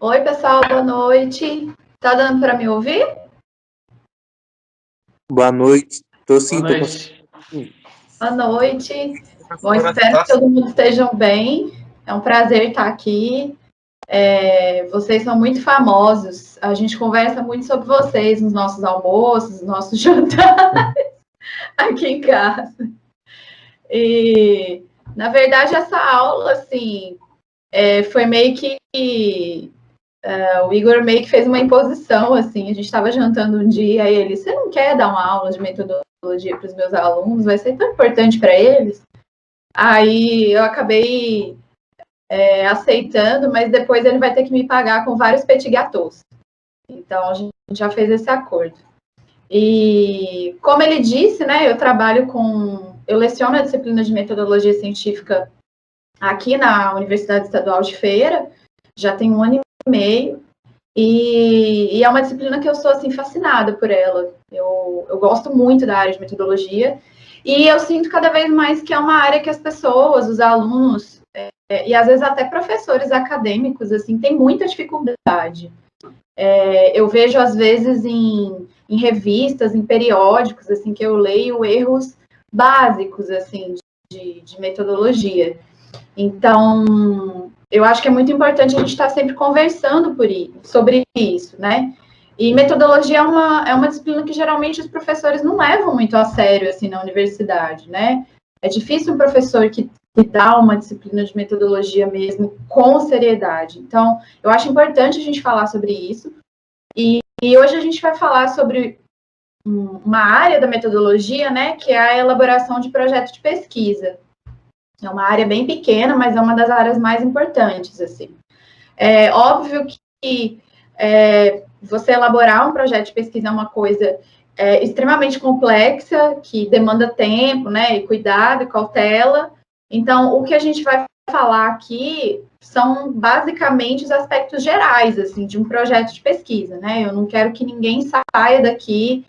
Oi, pessoal, boa noite. Tá dando para me ouvir? Boa noite. Tô sim, Boa tô noite. conseguindo. Boa noite. Bom, Agora espero tá. que todo mundo estejam bem. É um prazer estar aqui. Vocês são muito famosos. A gente conversa muito sobre vocês nos nossos almoços, nos nossos jantares aqui em casa. E, na verdade, essa aula, assim, foi meio que o Igor meio que fez uma imposição, assim, a gente estava jantando um dia e ele, você não quer dar uma aula de metodologia para os meus alunos? Vai ser tão importante para eles. Aí eu acabei aceitando, mas depois ele vai ter que me pagar com vários petit gâteaux. Então a gente já fez esse acordo. E como ele disse, né, eu leciono a disciplina de metodologia científica aqui na Universidade Estadual de Feira, já tem 1 ano e meio. E é uma disciplina que eu sou, assim, fascinada por ela. Eu gosto muito da área de metodologia e eu sinto cada vez mais que é uma área que as pessoas, os alunos, e às vezes até professores acadêmicos, assim, têm muita dificuldade. Eu vejo, às vezes, em revistas, em periódicos, assim, que eu leio erros básicos, assim, de metodologia. Então, eu acho que é muito importante a gente estar sempre conversando sobre isso, né? E metodologia é uma disciplina que geralmente os professores não levam muito a sério, assim, na universidade, né? É difícil um professor que dá uma disciplina de metodologia mesmo com seriedade. Então, eu acho importante a gente falar sobre isso. E hoje a gente vai falar sobre uma área da metodologia, né, que é a elaboração de projetos de pesquisa. É uma área bem pequena, mas é uma das áreas mais importantes, assim. É óbvio que você elaborar um projeto de pesquisa é uma coisa extremamente complexa, que demanda tempo, né, e cuidado e cautela. Então, o que a gente vai falar aqui são basicamente os aspectos gerais, assim, de um projeto de pesquisa, né? Eu não quero que ninguém saia daqui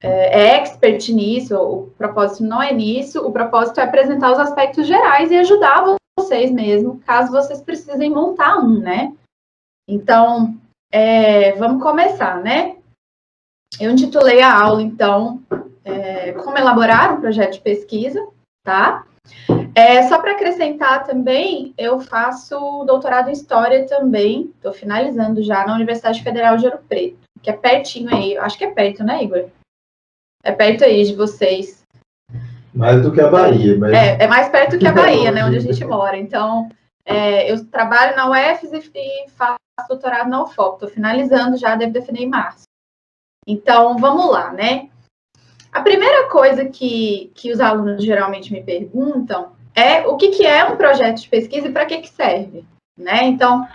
expert nisso, o propósito não é nisso, o propósito é apresentar os aspectos gerais e ajudar vocês mesmo, caso vocês precisem montar um, né? Então, vamos começar, né? Eu intitulei a aula, então, como elaborar um projeto de pesquisa, tá? Só para acrescentar também, eu faço doutorado em História também, estou finalizando já na Universidade Federal de Ouro Preto, que é pertinho aí, acho que é perto, né, Igor? É perto aí de vocês. Mais do que a Bahia. Mas... É mais perto que a Bahia, né, onde a gente mora. Então, eu trabalho na UFES e faço doutorado na UFOP. Estou finalizando já, devo defender em março. Então, vamos lá, né? A primeira coisa que os alunos geralmente me perguntam é o que é um projeto de pesquisa e para que serve, né? Então,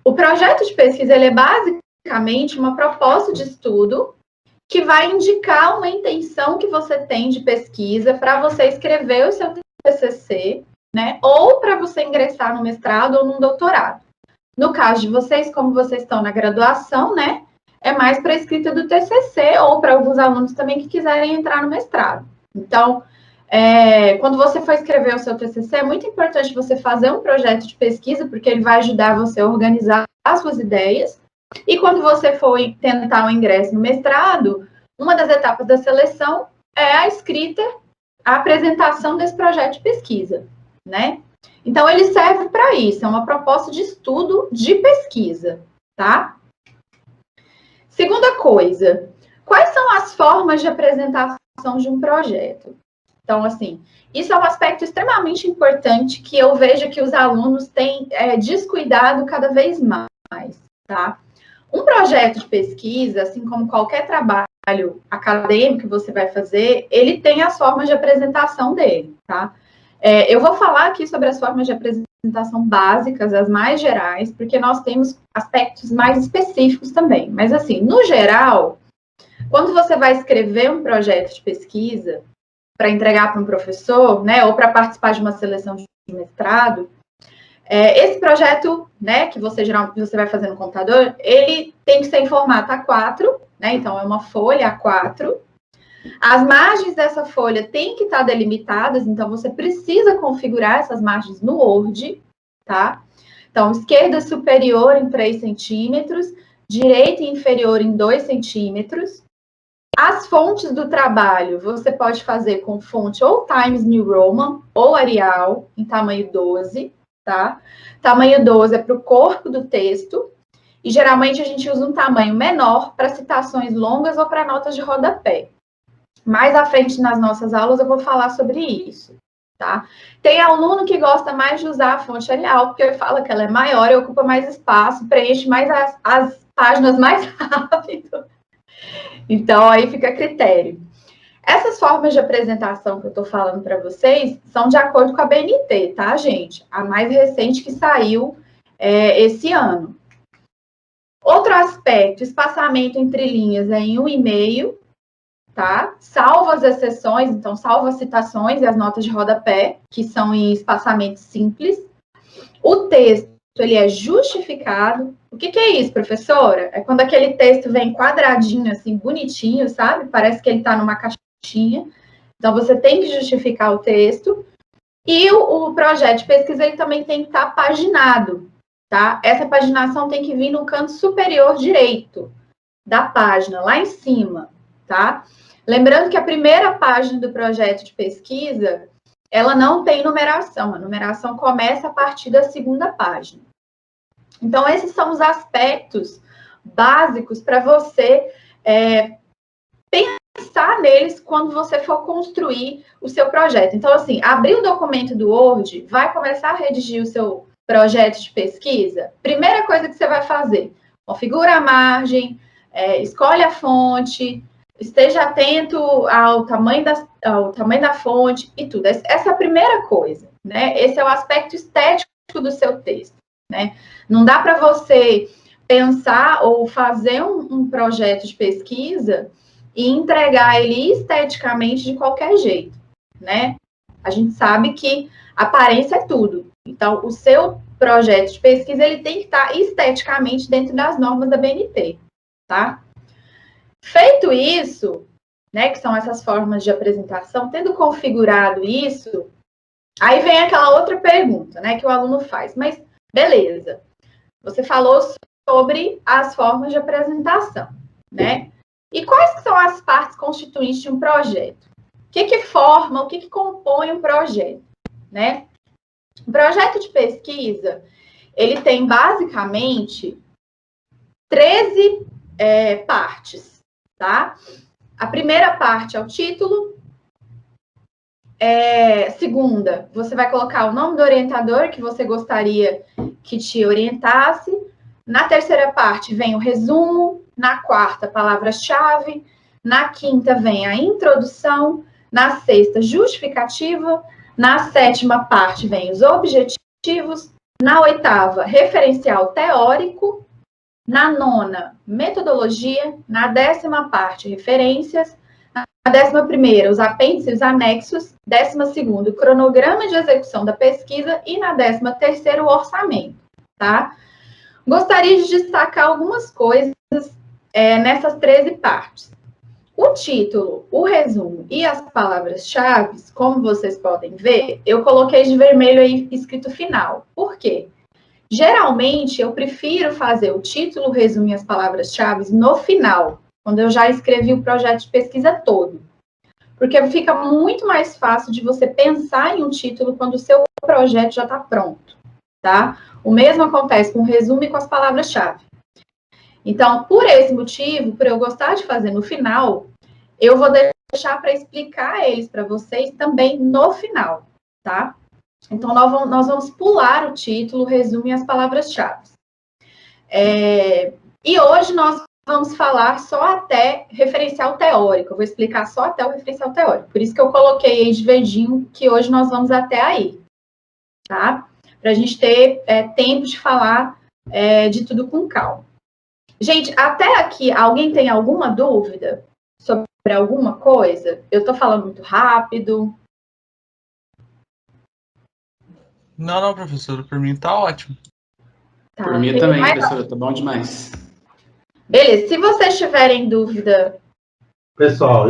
o projeto de pesquisa ele é basicamente uma proposta de estudo que vai indicar uma intenção que você tem de pesquisa para você escrever o seu TCC, né? Ou para você ingressar no mestrado ou no doutorado. No caso de vocês, como vocês estão na graduação, né? É mais para a escrita do TCC ou para alguns alunos também que quiserem entrar no mestrado. Então, quando você for escrever o seu TCC, é muito importante você fazer um projeto de pesquisa, porque ele vai ajudar você a organizar as suas ideias. E quando você for tentar o ingresso no mestrado, uma das etapas da seleção é a escrita, a apresentação desse projeto de pesquisa, né? Então, ele serve para isso, é uma proposta de estudo de pesquisa, tá? Segunda coisa, quais são as formas de apresentação de um projeto? Então, assim, isso é um aspecto extremamente importante que eu vejo que os alunos têm descuidado cada vez mais, tá? Um projeto de pesquisa, assim como qualquer trabalho acadêmico que você vai fazer, ele tem as formas de apresentação dele, tá? Eu vou falar aqui sobre as formas de apresentação básicas, as mais gerais, porque nós temos aspectos mais específicos também. Mas, assim, no geral, quando você vai escrever um projeto de pesquisa para entregar para um professor, né, ou para participar de uma seleção de mestrado, esse projeto, né, que você vai fazer no computador, ele tem que ser em formato A4, né, então é uma folha A4. As margens dessa folha têm que estar delimitadas, então você precisa configurar essas margens no Word, tá? Então, esquerda superior em 3 centímetros, direita inferior em 2 centímetros. As fontes do trabalho, você pode fazer com fonte ou Times New Roman ou Arial, em tamanho 12, tá? Tamanho 12 é para o corpo do texto, e geralmente a gente usa um tamanho menor para citações longas ou para notas de rodapé. Mais à frente nas nossas aulas eu vou falar sobre isso, tá? Tem aluno que gosta mais de usar a fonte Arial, porque ele fala que ela é maior e ocupa mais espaço, preenche mais as páginas mais rápido. Então, aí fica a critério. Essas formas de apresentação que eu estou falando para vocês são de acordo com a BNT, tá, gente? A mais recente que saiu esse ano. Outro aspecto, espaçamento entre linhas é em 1,5, tá? Salvo as exceções, então, salvo as citações e as notas de rodapé, que são em espaçamento simples. O texto, ele é justificado. O que é isso, professora? É quando aquele texto vem quadradinho, assim, bonitinho, sabe? Parece que ele está numa caixinha. Então, você tem que justificar o texto. E o projeto de pesquisa, ele também tem que estar paginado, tá? Essa paginação tem que vir no canto superior direito da página, lá em cima, tá? Lembrando que a primeira página do projeto de pesquisa, ela não tem numeração. A numeração começa a partir da segunda página. Então, esses são os aspectos básicos para você pensar neles quando você for construir o seu projeto. Então, assim, abrir o documento do Word, vai começar a redigir o seu projeto de pesquisa. Primeira coisa que você vai fazer, configura a margem, escolhe a fonte, esteja atento ao tamanho da fonte e tudo. Essa é a primeira coisa, né? Esse é o aspecto estético do seu texto, né? Não dá para você pensar ou fazer um projeto de pesquisa e entregar ele esteticamente de qualquer jeito, né? A gente sabe que aparência é tudo. Então, o seu projeto de pesquisa, ele tem que estar esteticamente dentro das normas da BNT, tá? Feito isso, né, que são essas formas de apresentação, tendo configurado isso, aí vem aquela outra pergunta, né, que o aluno faz. Mas, beleza, você falou sobre as formas de apresentação, né? E quais são as partes constituintes de um projeto? O que forma, o que compõe um projeto, né? O projeto de pesquisa, ele tem basicamente 13 partes, tá? A primeira parte é o título. Segunda, você vai colocar o nome do orientador que você gostaria que te orientasse. Na terceira parte vem o resumo. Na quarta, palavras-chave. Na quinta vem a introdução. Na sexta, justificativa. Na sétima parte vem os objetivos. Na oitava, referencial teórico. Na nona, metodologia. Na 10ª parte, referências. Na 11ª, os apêndices e os anexos. 12º, cronograma de execução da pesquisa. E na 13ª, o orçamento, tá? Gostaria de destacar algumas coisas nessas 13 partes. O título, o resumo e as palavras-chave, como vocês podem ver, eu coloquei de vermelho aí escrito final. Por quê? Geralmente, eu prefiro fazer o título, o resumo e as palavras-chave no final, quando eu já escrevi o projeto de pesquisa todo. Porque fica muito mais fácil de você pensar em um título quando o seu projeto já está pronto, tá? O mesmo acontece com o resumo e com as palavras-chave. Então, por esse motivo, por eu gostar de fazer no final, eu vou deixar para explicar eles para vocês também no final, tá? Então, nós vamos pular o título, o resumo e as palavras-chave. E hoje nós vamos falar só até referencial teórico. Eu vou explicar só até o referencial teórico. Por isso que eu coloquei aí de verdinho que hoje nós vamos até aí, tá? Para a gente ter tempo de falar de tudo com calma. Gente, até aqui, alguém tem alguma dúvida sobre alguma coisa? Eu estou falando muito rápido? Não, professora, por mim tá ótimo. Tá, por mim também, professora, tá bom demais. Beleza, se vocês tiverem dúvida... Pessoal,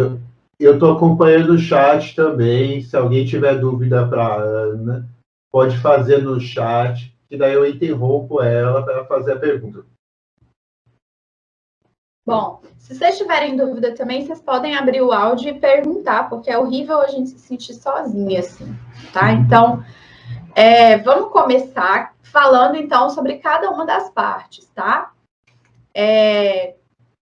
eu estou acompanhando o chat também. Se alguém tiver dúvida para a Ana, pode fazer no chat. que daí eu interrompo ela para fazer a pergunta. Bom, se vocês tiverem dúvida também, vocês podem abrir o áudio e perguntar, porque é horrível a gente se sentir sozinha, assim, tá? Então, vamos começar falando, então, sobre cada uma das partes, tá?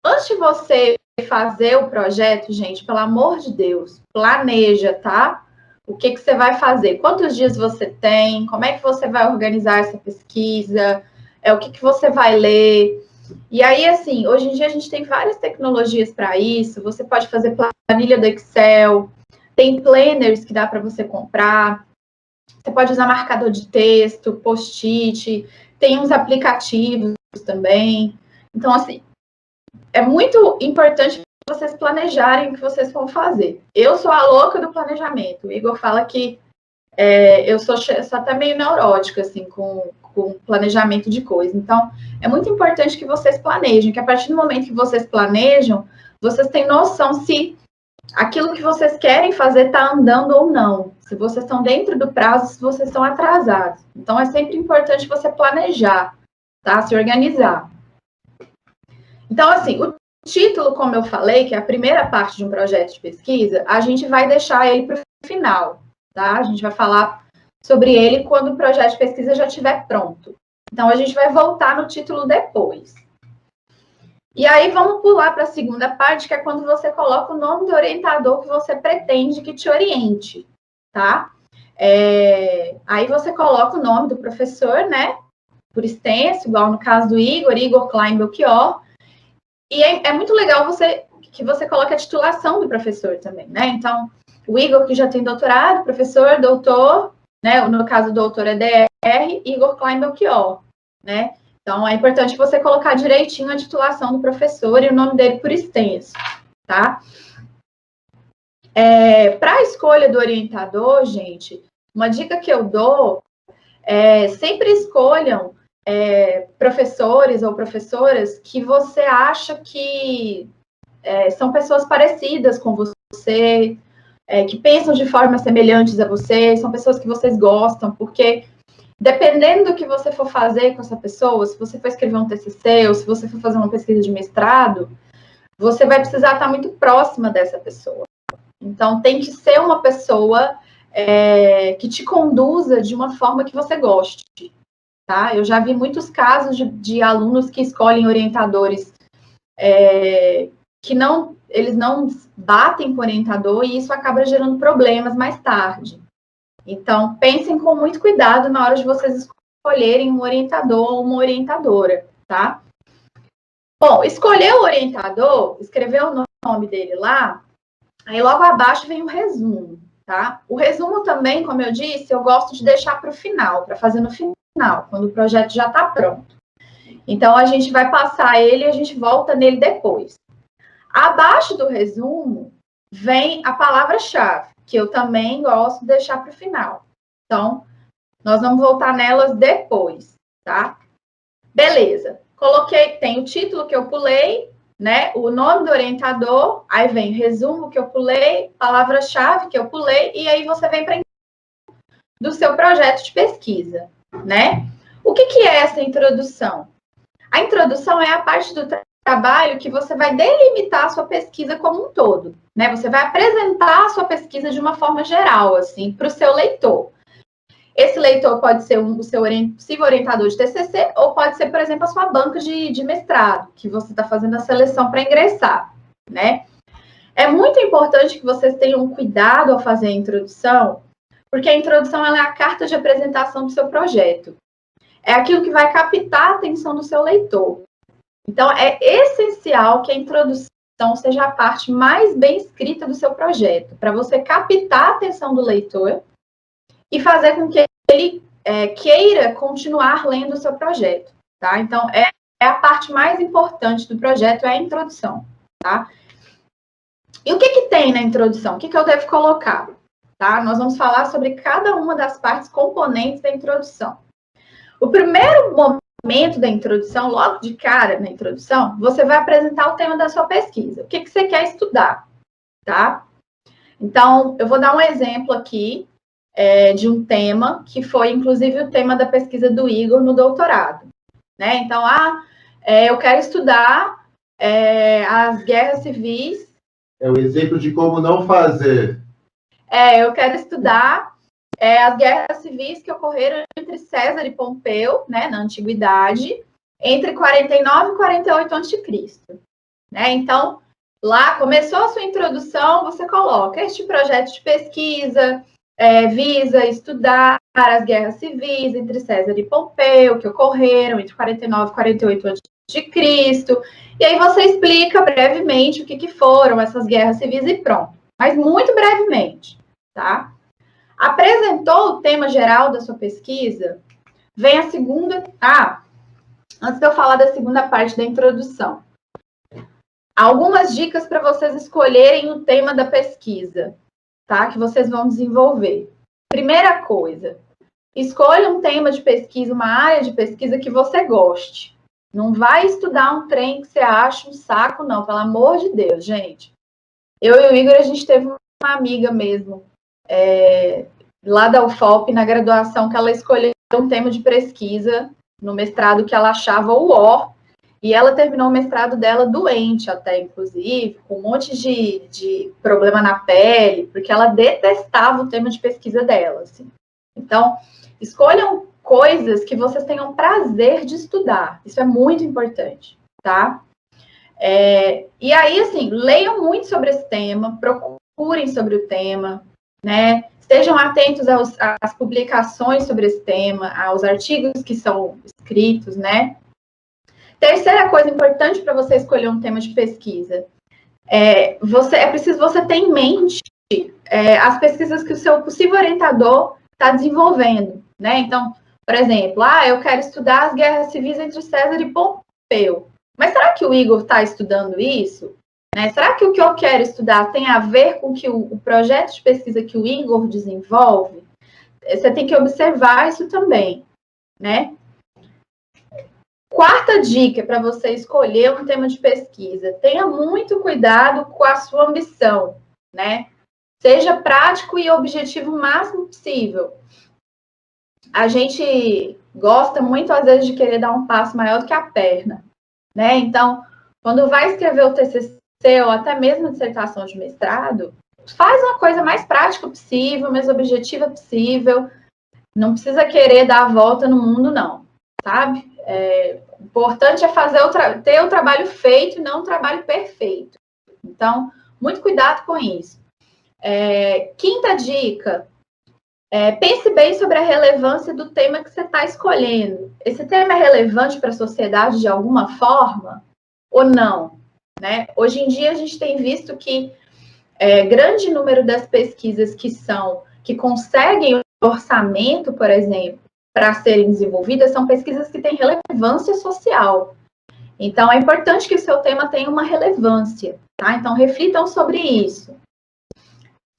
Antes de você fazer o projeto, gente, pelo amor de Deus, planeja, tá? O que você vai fazer? Quantos dias você tem? Como é que você vai organizar essa pesquisa? O que você vai ler? E aí, assim, hoje em dia a gente tem várias tecnologias para isso. Você pode fazer planilha do Excel, tem planners que dá para você comprar. Você pode usar marcador de texto, post-it, tem uns aplicativos também. Então, assim, é muito importante vocês planejarem o que vocês vão fazer. Eu sou a louca do planejamento. O Igor fala que eu sou até meio neurótica, assim, com planejamento de coisa. Então, é muito importante que vocês planejem, que a partir do momento que vocês planejam, vocês têm noção se aquilo que vocês querem fazer está andando ou não. Se vocês estão dentro do prazo, se vocês estão atrasados. Então, é sempre importante você planejar, tá? Se organizar. Então, assim, o título, como eu falei, que é a primeira parte de um projeto de pesquisa, a gente vai deixar ele para o final, tá? A gente vai falar sobre ele quando o projeto de pesquisa já estiver pronto. Então, a gente vai voltar no título depois. E aí, vamos pular para a segunda parte, que é quando você coloca o nome do orientador que você pretende que te oriente, tá? Aí, você coloca o nome do professor, né? Por extenso, igual no caso do Igor Klein Belchior. E é muito legal que você coloque a titulação do professor também, né? Então, o Igor, que já tem doutorado, professor, doutor, né? No caso, doutor é DR, Igor Klein Belchior, né? Então, é importante você colocar direitinho a titulação do professor e o nome dele por extenso, tá? Para a escolha do orientador, gente, uma dica que eu dou sempre escolham professores ou professoras que você acha que são pessoas parecidas com você, que pensam de formas semelhantes a você, são pessoas que vocês gostam, porque dependendo do que você for fazer com essa pessoa, se você for escrever um TCC ou se você for fazer uma pesquisa de mestrado, você vai precisar estar muito próxima dessa pessoa. Então, tem que ser uma pessoa que te conduza de uma forma que você goste, tá? Eu já vi muitos casos de alunos que escolhem orientadores que eles não batem com o orientador e isso acaba gerando problemas mais tarde. Então, pensem com muito cuidado na hora de vocês escolherem um orientador ou uma orientadora, tá? Bom, escolher o orientador, escrever o nome dele lá, aí logo abaixo vem o resumo, tá? O resumo também, como eu disse, eu gosto de deixar para o final, para fazer no final, quando o projeto já está pronto. Então, a gente vai passar ele e a gente volta nele depois. Abaixo do resumo, vem a palavra-chave, que eu também gosto de deixar para o final. Então, nós vamos voltar nelas depois, tá? Beleza. Tem o título que eu pulei, né? O nome do orientador, aí vem o resumo que eu pulei, palavra-chave que eu pulei, e aí você vem para do seu projeto de pesquisa, né? O que é essa introdução? A introdução é a parte do trabalho que você vai delimitar a sua pesquisa como um todo, né? Você vai apresentar a sua pesquisa de uma forma geral, assim, para o seu leitor. Esse leitor pode ser o seu possível orientador de TCC ou pode ser, por exemplo, a sua banca de mestrado, que você está fazendo a seleção para ingressar, né? É muito importante que vocês tenham cuidado ao fazer a introdução, porque a introdução ela é a carta de apresentação do seu projeto. É aquilo que vai captar a atenção do seu leitor. Então, é essencial que a introdução seja a parte mais bem escrita do seu projeto, para você captar a atenção do leitor e fazer com que ele queira continuar lendo o seu projeto, tá? Então, é a parte mais importante do projeto, é a introdução, tá? E o que tem na introdução? O que eu devo colocar? Tá? Nós vamos falar sobre cada uma das partes componentes da introdução. O primeiro momento da introdução, logo de cara na introdução, você vai apresentar o tema da sua pesquisa. O que você quer estudar, tá? Então, eu vou dar um exemplo aqui. de um tema que foi, inclusive, o tema da pesquisa do Igor no doutorado, né? Então, eu quero estudar as guerras civis. É o exemplo de como não fazer. Eu quero estudar as guerras civis que ocorreram entre César e Pompeu, né, na Antiguidade, entre 49 e 48 a.C., né? Então, lá começou a sua introdução, você coloca: este projeto de pesquisa visa estudar as guerras civis entre César e Pompeu, que ocorreram entre 49 e 48 a.C., e aí você explica brevemente o que foram essas guerras civis e pronto. Mas muito brevemente, tá? Apresentou o tema geral da sua pesquisa, vem a segunda... antes de eu falar da segunda parte da introdução, algumas dicas para vocês escolherem o tema da pesquisa, tá? Que vocês vão desenvolver. Primeira coisa, escolha um tema de pesquisa, uma área de pesquisa que você goste. Não vai estudar um trem que você acha um saco, não, pelo amor de Deus, gente. Eu e o Igor, a gente teve uma amiga mesmo, lá da UFOP, na graduação, que ela escolheu um tema de pesquisa no mestrado que ela achava o ó, e ela terminou o mestrado dela doente até, inclusive, com um monte de problema na pele, porque ela detestava o tema de pesquisa dela, assim. Então, escolham coisas que vocês tenham prazer de estudar. Isso é muito importante, tá? E aí, assim, leiam muito sobre esse tema, procurem sobre o tema, né? Estejam atentos às publicações sobre esse tema, aos artigos que são escritos, né? Terceira coisa importante para você escolher um tema de pesquisa. É preciso você ter em mente as pesquisas que o seu possível orientador está desenvolvendo, né? Então, por exemplo, eu quero estudar as guerras civis entre César e Pompeu. Mas será que o Igor está estudando isso? Né? Será que o que eu quero estudar tem a ver com que o projeto de pesquisa que o Igor desenvolve? Você tem que observar isso também, né? Quarta dica para você escolher um tema de pesquisa: tenha muito cuidado com a sua ambição, né? Seja prático e objetivo o máximo possível. A gente gosta muito, às vezes, de querer dar um passo maior do que a perna, né? Então, quando vai escrever o TCC ou até mesmo a dissertação de mestrado, faz uma coisa mais prática possível, mais objetiva possível. Não precisa querer dar a volta no mundo, não, sabe? O importante é ter o trabalho feito e não o trabalho perfeito. Então, muito cuidado com isso. Quinta dica: pense bem sobre a relevância do tema que você está escolhendo. Esse tema é relevante para a sociedade de alguma forma ou não? Né? Hoje em dia, a gente tem visto que grande número das pesquisas que conseguem orçamento, por exemplo, para serem desenvolvidas, são pesquisas que têm relevância social. Então, é importante que o seu tema tenha uma relevância, tá? Então, reflitam sobre isso.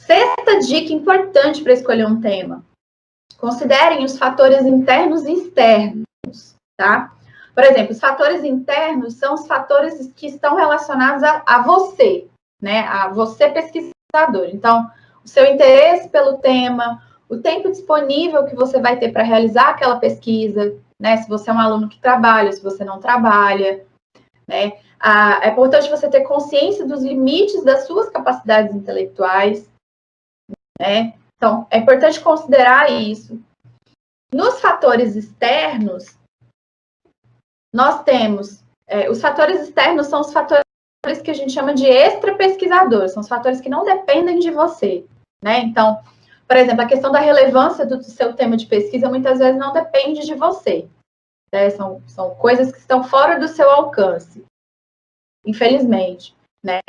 Sexta dica importante para escolher um tema: considerem os fatores internos e externos, tá? Por exemplo, os fatores internos são os fatores que estão relacionados a você, né? A você pesquisador. Então, o seu interesse pelo tema, o tempo disponível que você vai ter para realizar aquela pesquisa, né? Se você é um aluno que trabalha, se você não trabalha, né? É importante você ter consciência dos limites das suas capacidades intelectuais, né? Então, é importante considerar isso. Nos fatores externos, nós temos... os fatores externos são os fatores que a gente chama de extra-pesquisadores, são os fatores que não dependem de você, né? Então, por exemplo, a questão da relevância do seu tema de pesquisa muitas vezes não depende de você, né? São coisas que estão fora do seu alcance, infelizmente, né?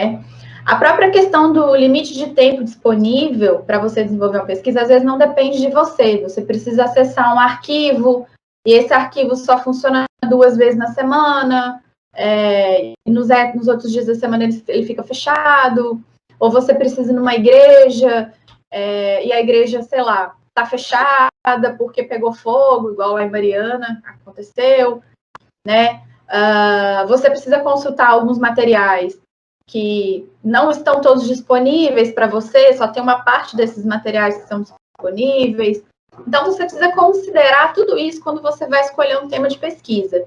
A própria questão do limite de tempo disponível para você desenvolver uma pesquisa, às vezes não depende de você. Você precisa acessar um arquivo, e esse arquivo só funciona 2 vezes na semana, e nos outros dias da semana ele fica fechado, ou você precisa ir numa igreja, e a igreja, sei lá, está fechada porque pegou fogo, igual a em Mariana aconteceu, né? Você precisa consultar alguns materiais que não estão todos disponíveis para você, só tem uma parte desses materiais que são disponíveis. Então, você precisa considerar tudo isso quando você vai escolher um tema de pesquisa.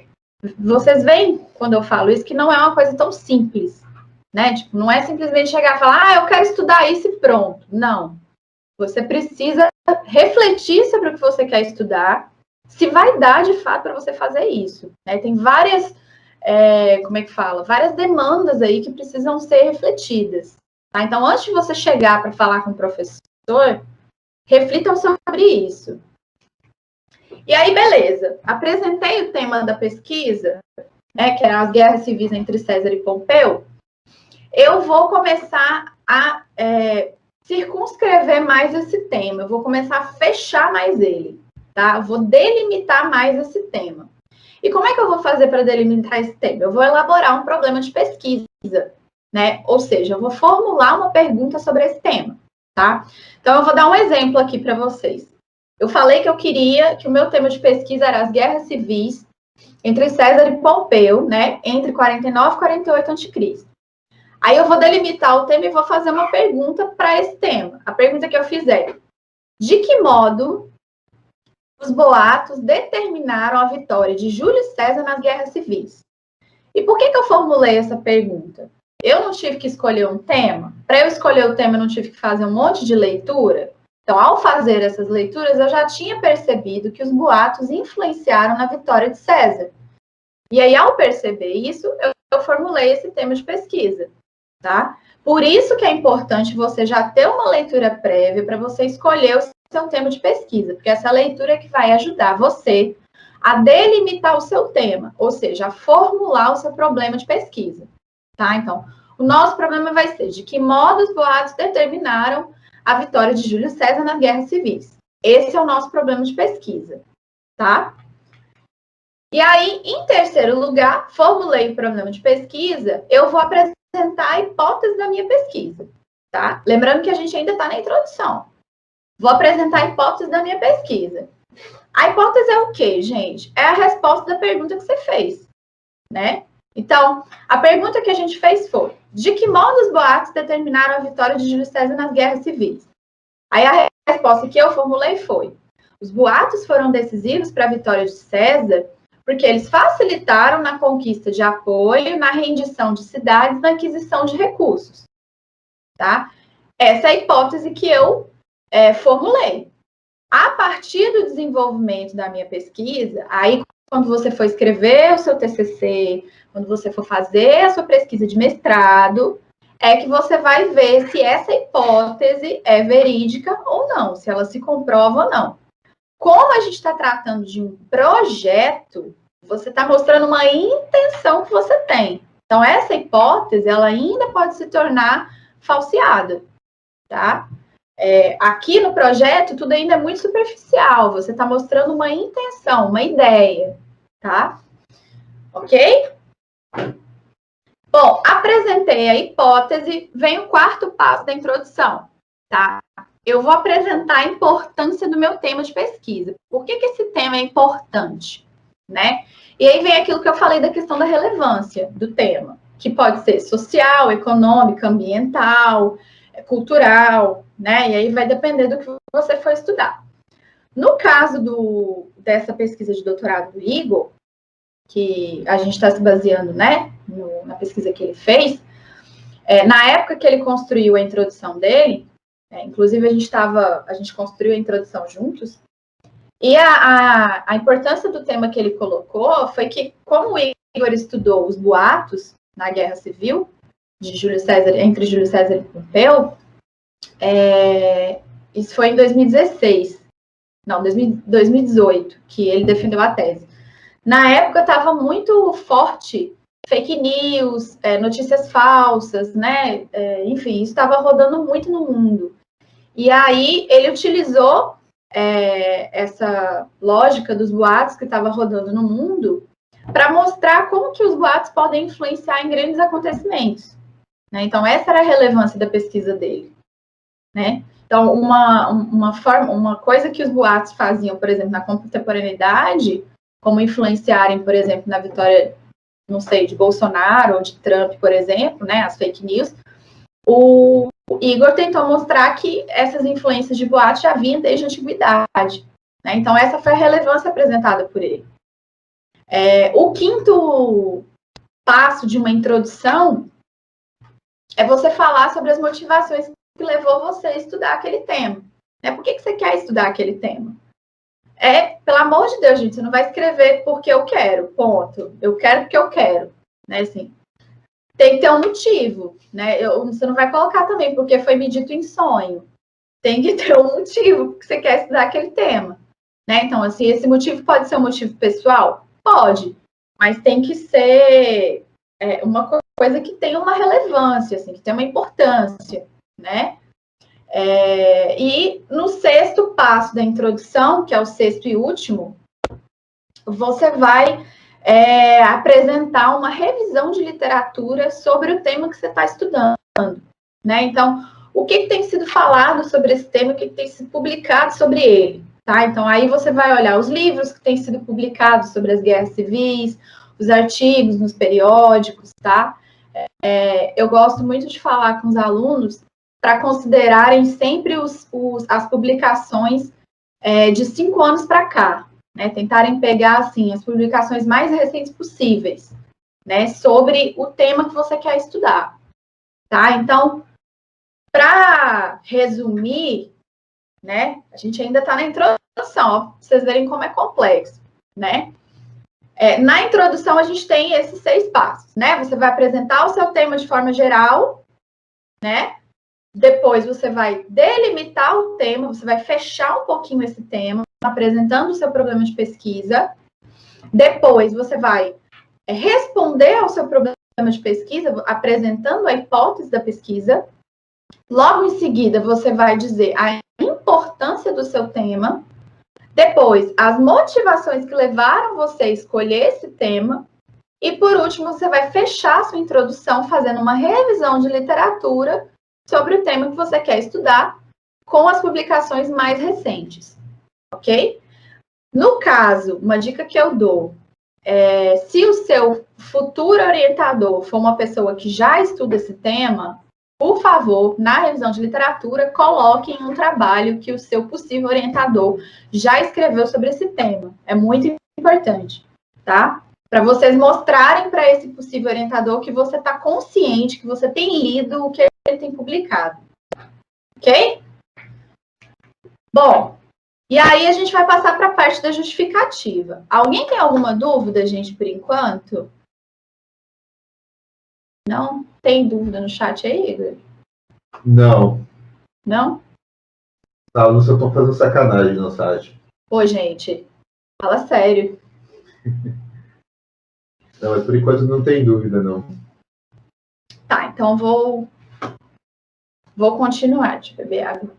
Vocês veem, quando eu falo isso, que não é uma coisa tão simples, né? Tipo, não é simplesmente chegar e falar, eu quero estudar isso e pronto. Não. Você precisa refletir sobre o que você quer estudar, se vai dar, de fato, para você fazer isso. Né? Tem várias, várias demandas aí que precisam ser refletidas. Tá? Então, antes de você chegar para falar com o professor, reflitam sobre isso. E aí, beleza. Apresentei o tema da pesquisa, né, que eram as guerras civis entre César e Pompeu. Eu vou começar a circunscrever mais esse tema. Eu vou começar a fechar mais ele, tá? Eu vou delimitar mais esse tema. E como é que eu vou fazer para delimitar esse tema? Eu vou elaborar um problema de pesquisa, né? Ou seja, eu vou formular uma pergunta sobre esse tema, tá? Então, eu vou dar um exemplo aqui para vocês. Eu falei que eu queria que o meu tema de pesquisa era as guerras civis entre César e Pompeu, né? Entre 49 e 48 a.C. Aí eu vou delimitar o tema e vou fazer uma pergunta para esse tema. A pergunta que eu fiz é: de que modo os boatos determinaram a vitória de Júlio César nas guerras civis? E por que eu formulei essa pergunta? Eu não tive que escolher um tema. Para eu escolher o tema, eu não tive que fazer um monte de leitura. Então, ao fazer essas leituras, eu já tinha percebido que os boatos influenciaram na vitória de César. E aí, ao perceber isso, eu formulei esse tema de pesquisa. Tá? Por isso que é importante você já ter uma leitura prévia para você escolher o seu tema de pesquisa, porque essa leitura é que vai ajudar você a delimitar o seu tema, ou seja, a formular o seu problema de pesquisa. Tá? Então, o nosso problema vai ser de que modo os boatos determinaram a vitória de Júlio César nas guerras civis. Esse é o nosso problema de pesquisa. Tá? E aí, em terceiro lugar, formulei o problema de pesquisa, eu vou apresentar a hipótese da minha pesquisa, tá? Lembrando que a gente ainda está na introdução. Vou apresentar a hipótese da minha pesquisa. A hipótese é o quê, gente? É a resposta da pergunta que você fez, né? Então, a pergunta que a gente fez foi: de que modo os boatos determinaram a vitória de Júlio César nas guerras civis? Aí a resposta que eu formulei foi: os boatos foram decisivos para a vitória de César porque eles facilitaram na conquista de apoio, na rendição de cidades, na aquisição de recursos. Tá? Essa é a hipótese que eu formulei. A partir do desenvolvimento da minha pesquisa, aí quando você for escrever o seu TCC, quando você for fazer a sua pesquisa de mestrado, é que você vai ver se essa hipótese é verídica ou não, se ela se comprova ou não. Como a gente está tratando de um projeto, você está mostrando uma intenção que você tem. Então, essa hipótese, ela ainda pode se tornar falseada, tá? Aqui no projeto, tudo ainda é muito superficial. Você está mostrando uma intenção, uma ideia, tá? Ok? Bom, apresentei a hipótese, vem o quarto passo da introdução, tá? Eu vou apresentar a importância do meu tema de pesquisa. Por que esse tema é importante, né? E aí vem aquilo que eu falei da questão da relevância do tema, que pode ser social, econômica, ambiental, cultural, né? E aí vai depender do que você for estudar. No caso dessa pesquisa de doutorado do Igor, que a gente está se baseando, né, na pesquisa que ele fez, na época que ele construiu a introdução dele, inclusive a gente construiu a introdução juntos, e a importância do tema que ele colocou foi que, como o Igor estudou os boatos na Guerra Civil de Júlio César, entre Júlio César e Pompeu, isso foi em 2018, que ele defendeu a tese. Na época estava muito forte fake news, notícias falsas, né? Enfim, isso estava rodando muito no mundo. E aí ele utilizou essa lógica dos boatos que estava rodando no mundo para mostrar como que os boatos podem influenciar em grandes acontecimentos. Né? Então, essa era a relevância da pesquisa dele. Né? Então, uma coisa que os boatos faziam, por exemplo, na contemporaneidade, como influenciarem, por exemplo, na vitória, não sei, de Bolsonaro ou de Trump, por exemplo, né, as fake news, o Igor tentou mostrar que essas influências de boate já vinham desde a antiguidade, né? Então, essa foi a relevância apresentada por ele. O quinto passo de uma introdução é você falar sobre as motivações que levou você a estudar aquele tema. Né? Por que você quer estudar aquele tema? Pelo amor de Deus, gente, você não vai escrever porque eu quero, ponto. Eu quero porque eu quero. Né? Assim, tem que ter um motivo. Né? Você não vai colocar também porque foi me dito em sonho. Tem que ter um motivo porque você quer estudar aquele tema. Né? Então, assim, esse motivo pode ser um motivo pessoal? Pode. Mas tem que ser uma coisa que tenha uma relevância, assim, que tenha uma importância, né? E no sexto passo da introdução, que é o sexto e último, você vai apresentar uma revisão de literatura sobre o tema que você está estudando, né? Então, o que tem sido falado sobre esse tema, o que tem sido publicado sobre ele, tá? Então, aí você vai olhar os livros que têm sido publicados sobre as guerras civis, os artigos nos periódicos, tá? Eu gosto muito de falar com os alunos para considerarem sempre as publicações de 5 anos para cá, né? Tentarem pegar, assim, as publicações mais recentes possíveis, né? Sobre o tema que você quer estudar, tá? Então, para resumir, né? A gente ainda está na introdução, ó, pra vocês verem como é complexo, né? Na introdução, a gente tem esses 6 passos, né? Você vai apresentar o seu tema de forma geral, né? Depois, você vai delimitar o tema, você vai fechar um pouquinho esse tema, apresentando o seu problema de pesquisa. Depois, você vai responder ao seu problema de pesquisa, apresentando a hipótese da pesquisa. Logo em seguida, você vai dizer a importância do seu tema. Depois, as motivações que levaram você a escolher esse tema. E, por último, você vai fechar a sua introdução fazendo uma revisão de literatura sobre o tema que você quer estudar com as publicações mais recentes, ok? No caso, uma dica que eu dou, se o seu futuro orientador for uma pessoa que já estuda esse tema, por favor, na revisão de literatura, coloque em um trabalho que o seu possível orientador já escreveu sobre esse tema. É muito importante, tá? Para vocês mostrarem para esse possível orientador que você está consciente, que você tem lido o que ele tem publicado. Ok? Bom, e aí a gente vai passar para a parte da justificativa. Alguém tem alguma dúvida, gente, por enquanto? Não? Tem dúvida no chat aí, Igor? Não. Não? Os alunos só estão fazendo sacanagem no site. Pô, gente, fala sério. Não, mas por enquanto não tem dúvida, não. Tá, então vou continuar. Deixa eu beber água.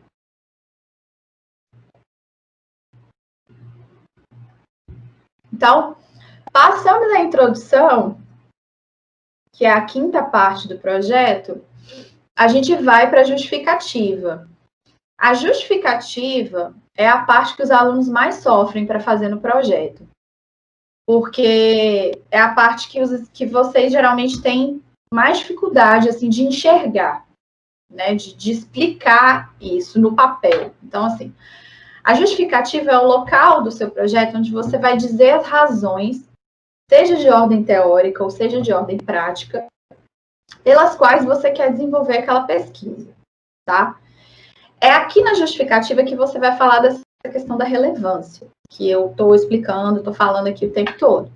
Então, passamos a introdução, que é a quinta parte do projeto, a gente vai para a justificativa. A justificativa é a parte que os alunos mais sofrem para fazer no projeto. Porque é a parte que vocês geralmente têm mais dificuldade assim, de enxergar, né? De explicar isso no papel. Então, assim, a justificativa é o local do seu projeto onde você vai dizer as razões, seja de ordem teórica ou seja de ordem prática, pelas quais você quer desenvolver aquela pesquisa, tá? É aqui na justificativa que você vai falar dessa questão da relevância, que eu estou explicando, estou falando aqui o tempo todo.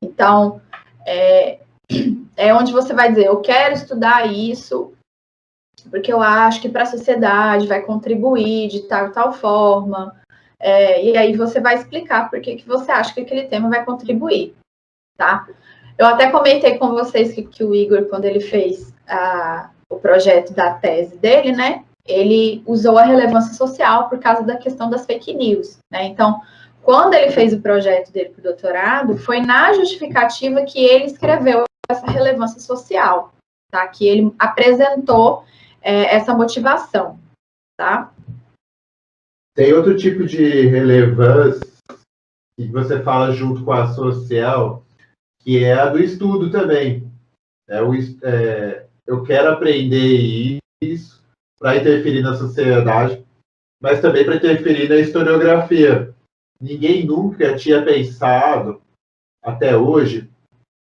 Então, é onde você vai dizer, eu quero estudar isso, porque eu acho que para a sociedade vai contribuir de tal forma, e aí você vai explicar por que você acha que aquele tema vai contribuir, tá? Eu até comentei com vocês que o Igor, quando ele fez o projeto da tese dele, né, ele usou a relevância social por causa da questão das fake news, né? Então, quando ele fez o projeto dele para o doutorado, foi na justificativa que ele escreveu essa relevância social, tá? Que ele apresentou essa motivação, tá? Tem outro tipo de relevância que você fala junto com a social, que é a do estudo também. Eu quero aprender isso, para interferir na sociedade, mas também para interferir na historiografia. Ninguém nunca tinha pensado, até hoje,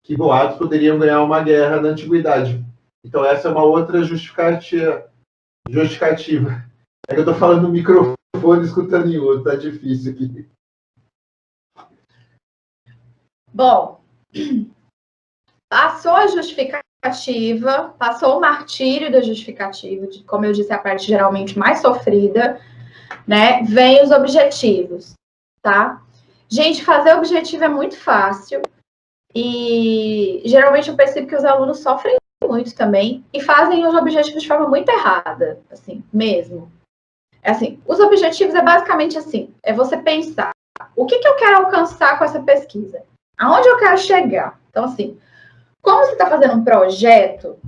que boatos poderiam ganhar uma guerra na antiguidade. Então, essa é uma outra justificativa. É que eu estou falando no microfone, escutando em outro, tá difícil aqui. Bom, passou a justificativa, passou o martírio da justificativa, de, como eu disse, a parte geralmente mais sofrida, né? Vem os objetivos, tá? Gente, fazer objetivo é muito fácil e geralmente eu percebo que os alunos sofrem muito também e fazem os objetivos de forma muito errada, assim, mesmo. Assim, os objetivos é basicamente assim, é você pensar, o que eu quero alcançar com essa pesquisa? Aonde eu quero chegar? Então, assim, como você está fazendo um projeto,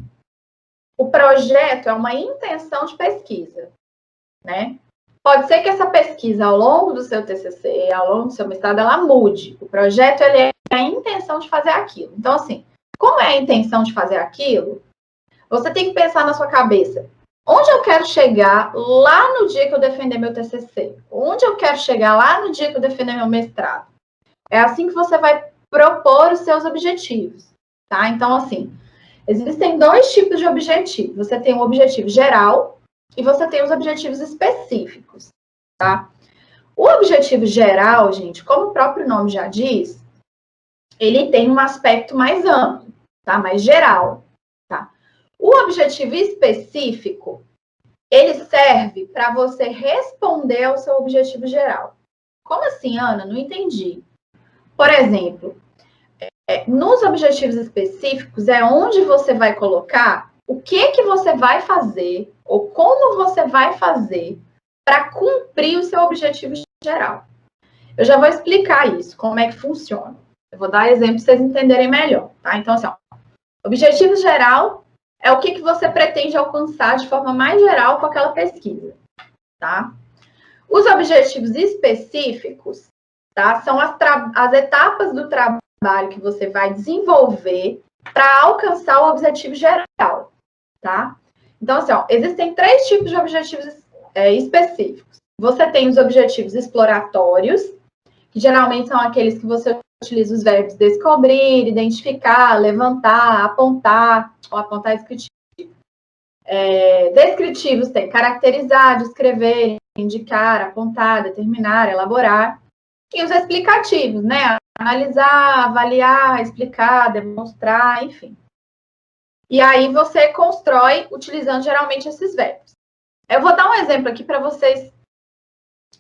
o projeto é uma intenção de pesquisa, né? Pode ser que essa pesquisa, ao longo do seu TCC, ao longo do seu mestrado, ela mude. O projeto, ele é a intenção de fazer aquilo. Então, assim, como é a intenção de fazer aquilo, você tem que pensar na sua cabeça, onde eu quero chegar lá no dia que eu defender meu TCC? Onde eu quero chegar lá no dia que eu defender meu mestrado? É assim que você vai propor os seus objetivos, tá? Então, assim, existem dois tipos de objetivos. Você tem um objetivo geral e você tem os objetivos específicos, tá? O objetivo geral, gente, como o próprio nome já diz, ele tem um aspecto mais amplo, tá? Mais geral, tá? O objetivo específico, ele serve para você responder ao seu objetivo geral. Como assim, Ana? Não entendi. Por exemplo, nos objetivos específicos é onde você vai colocar o que você vai fazer ou como você vai fazer para cumprir o seu objetivo geral. Eu já vou explicar isso, como é que funciona. Eu vou dar exemplo para vocês entenderem melhor, tá? Então, assim, ó, objetivo geral é o que você pretende alcançar de forma mais geral com aquela pesquisa, tá? Os objetivos específicos, tá? São as etapas do trabalho que você vai desenvolver para alcançar o objetivo geral, tá? Então, assim, ó, existem 3 tipos de objetivos específicos. Você tem os objetivos exploratórios, que geralmente são aqueles que você utiliza os verbos descobrir, identificar, levantar, apontar, ou apontar descritivo. Descritivos tem caracterizar, descrever, indicar, apontar, determinar, elaborar. E os explicativos, né? Analisar, avaliar, explicar, demonstrar, enfim. E aí você constrói utilizando geralmente esses verbos. Eu vou dar um exemplo aqui para vocês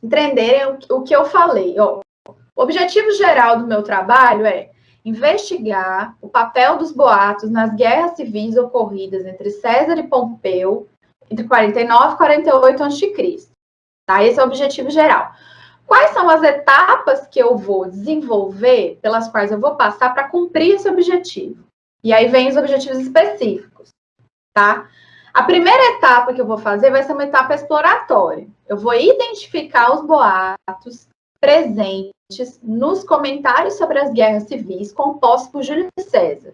entenderem o que eu falei. Ó, o objetivo geral do meu trabalho é investigar o papel dos boatos nas guerras civis ocorridas entre César e Pompeu entre 49 e 48 a.C. Tá? Esse é o objetivo geral. Quais são as etapas que eu vou desenvolver, pelas quais eu vou passar para cumprir esse objetivo? E aí vem os objetivos específicos, tá? A primeira etapa que eu vou fazer vai ser uma etapa exploratória. Eu vou identificar os boatos presentes nos comentários sobre as guerras civis compostos por Júlio César.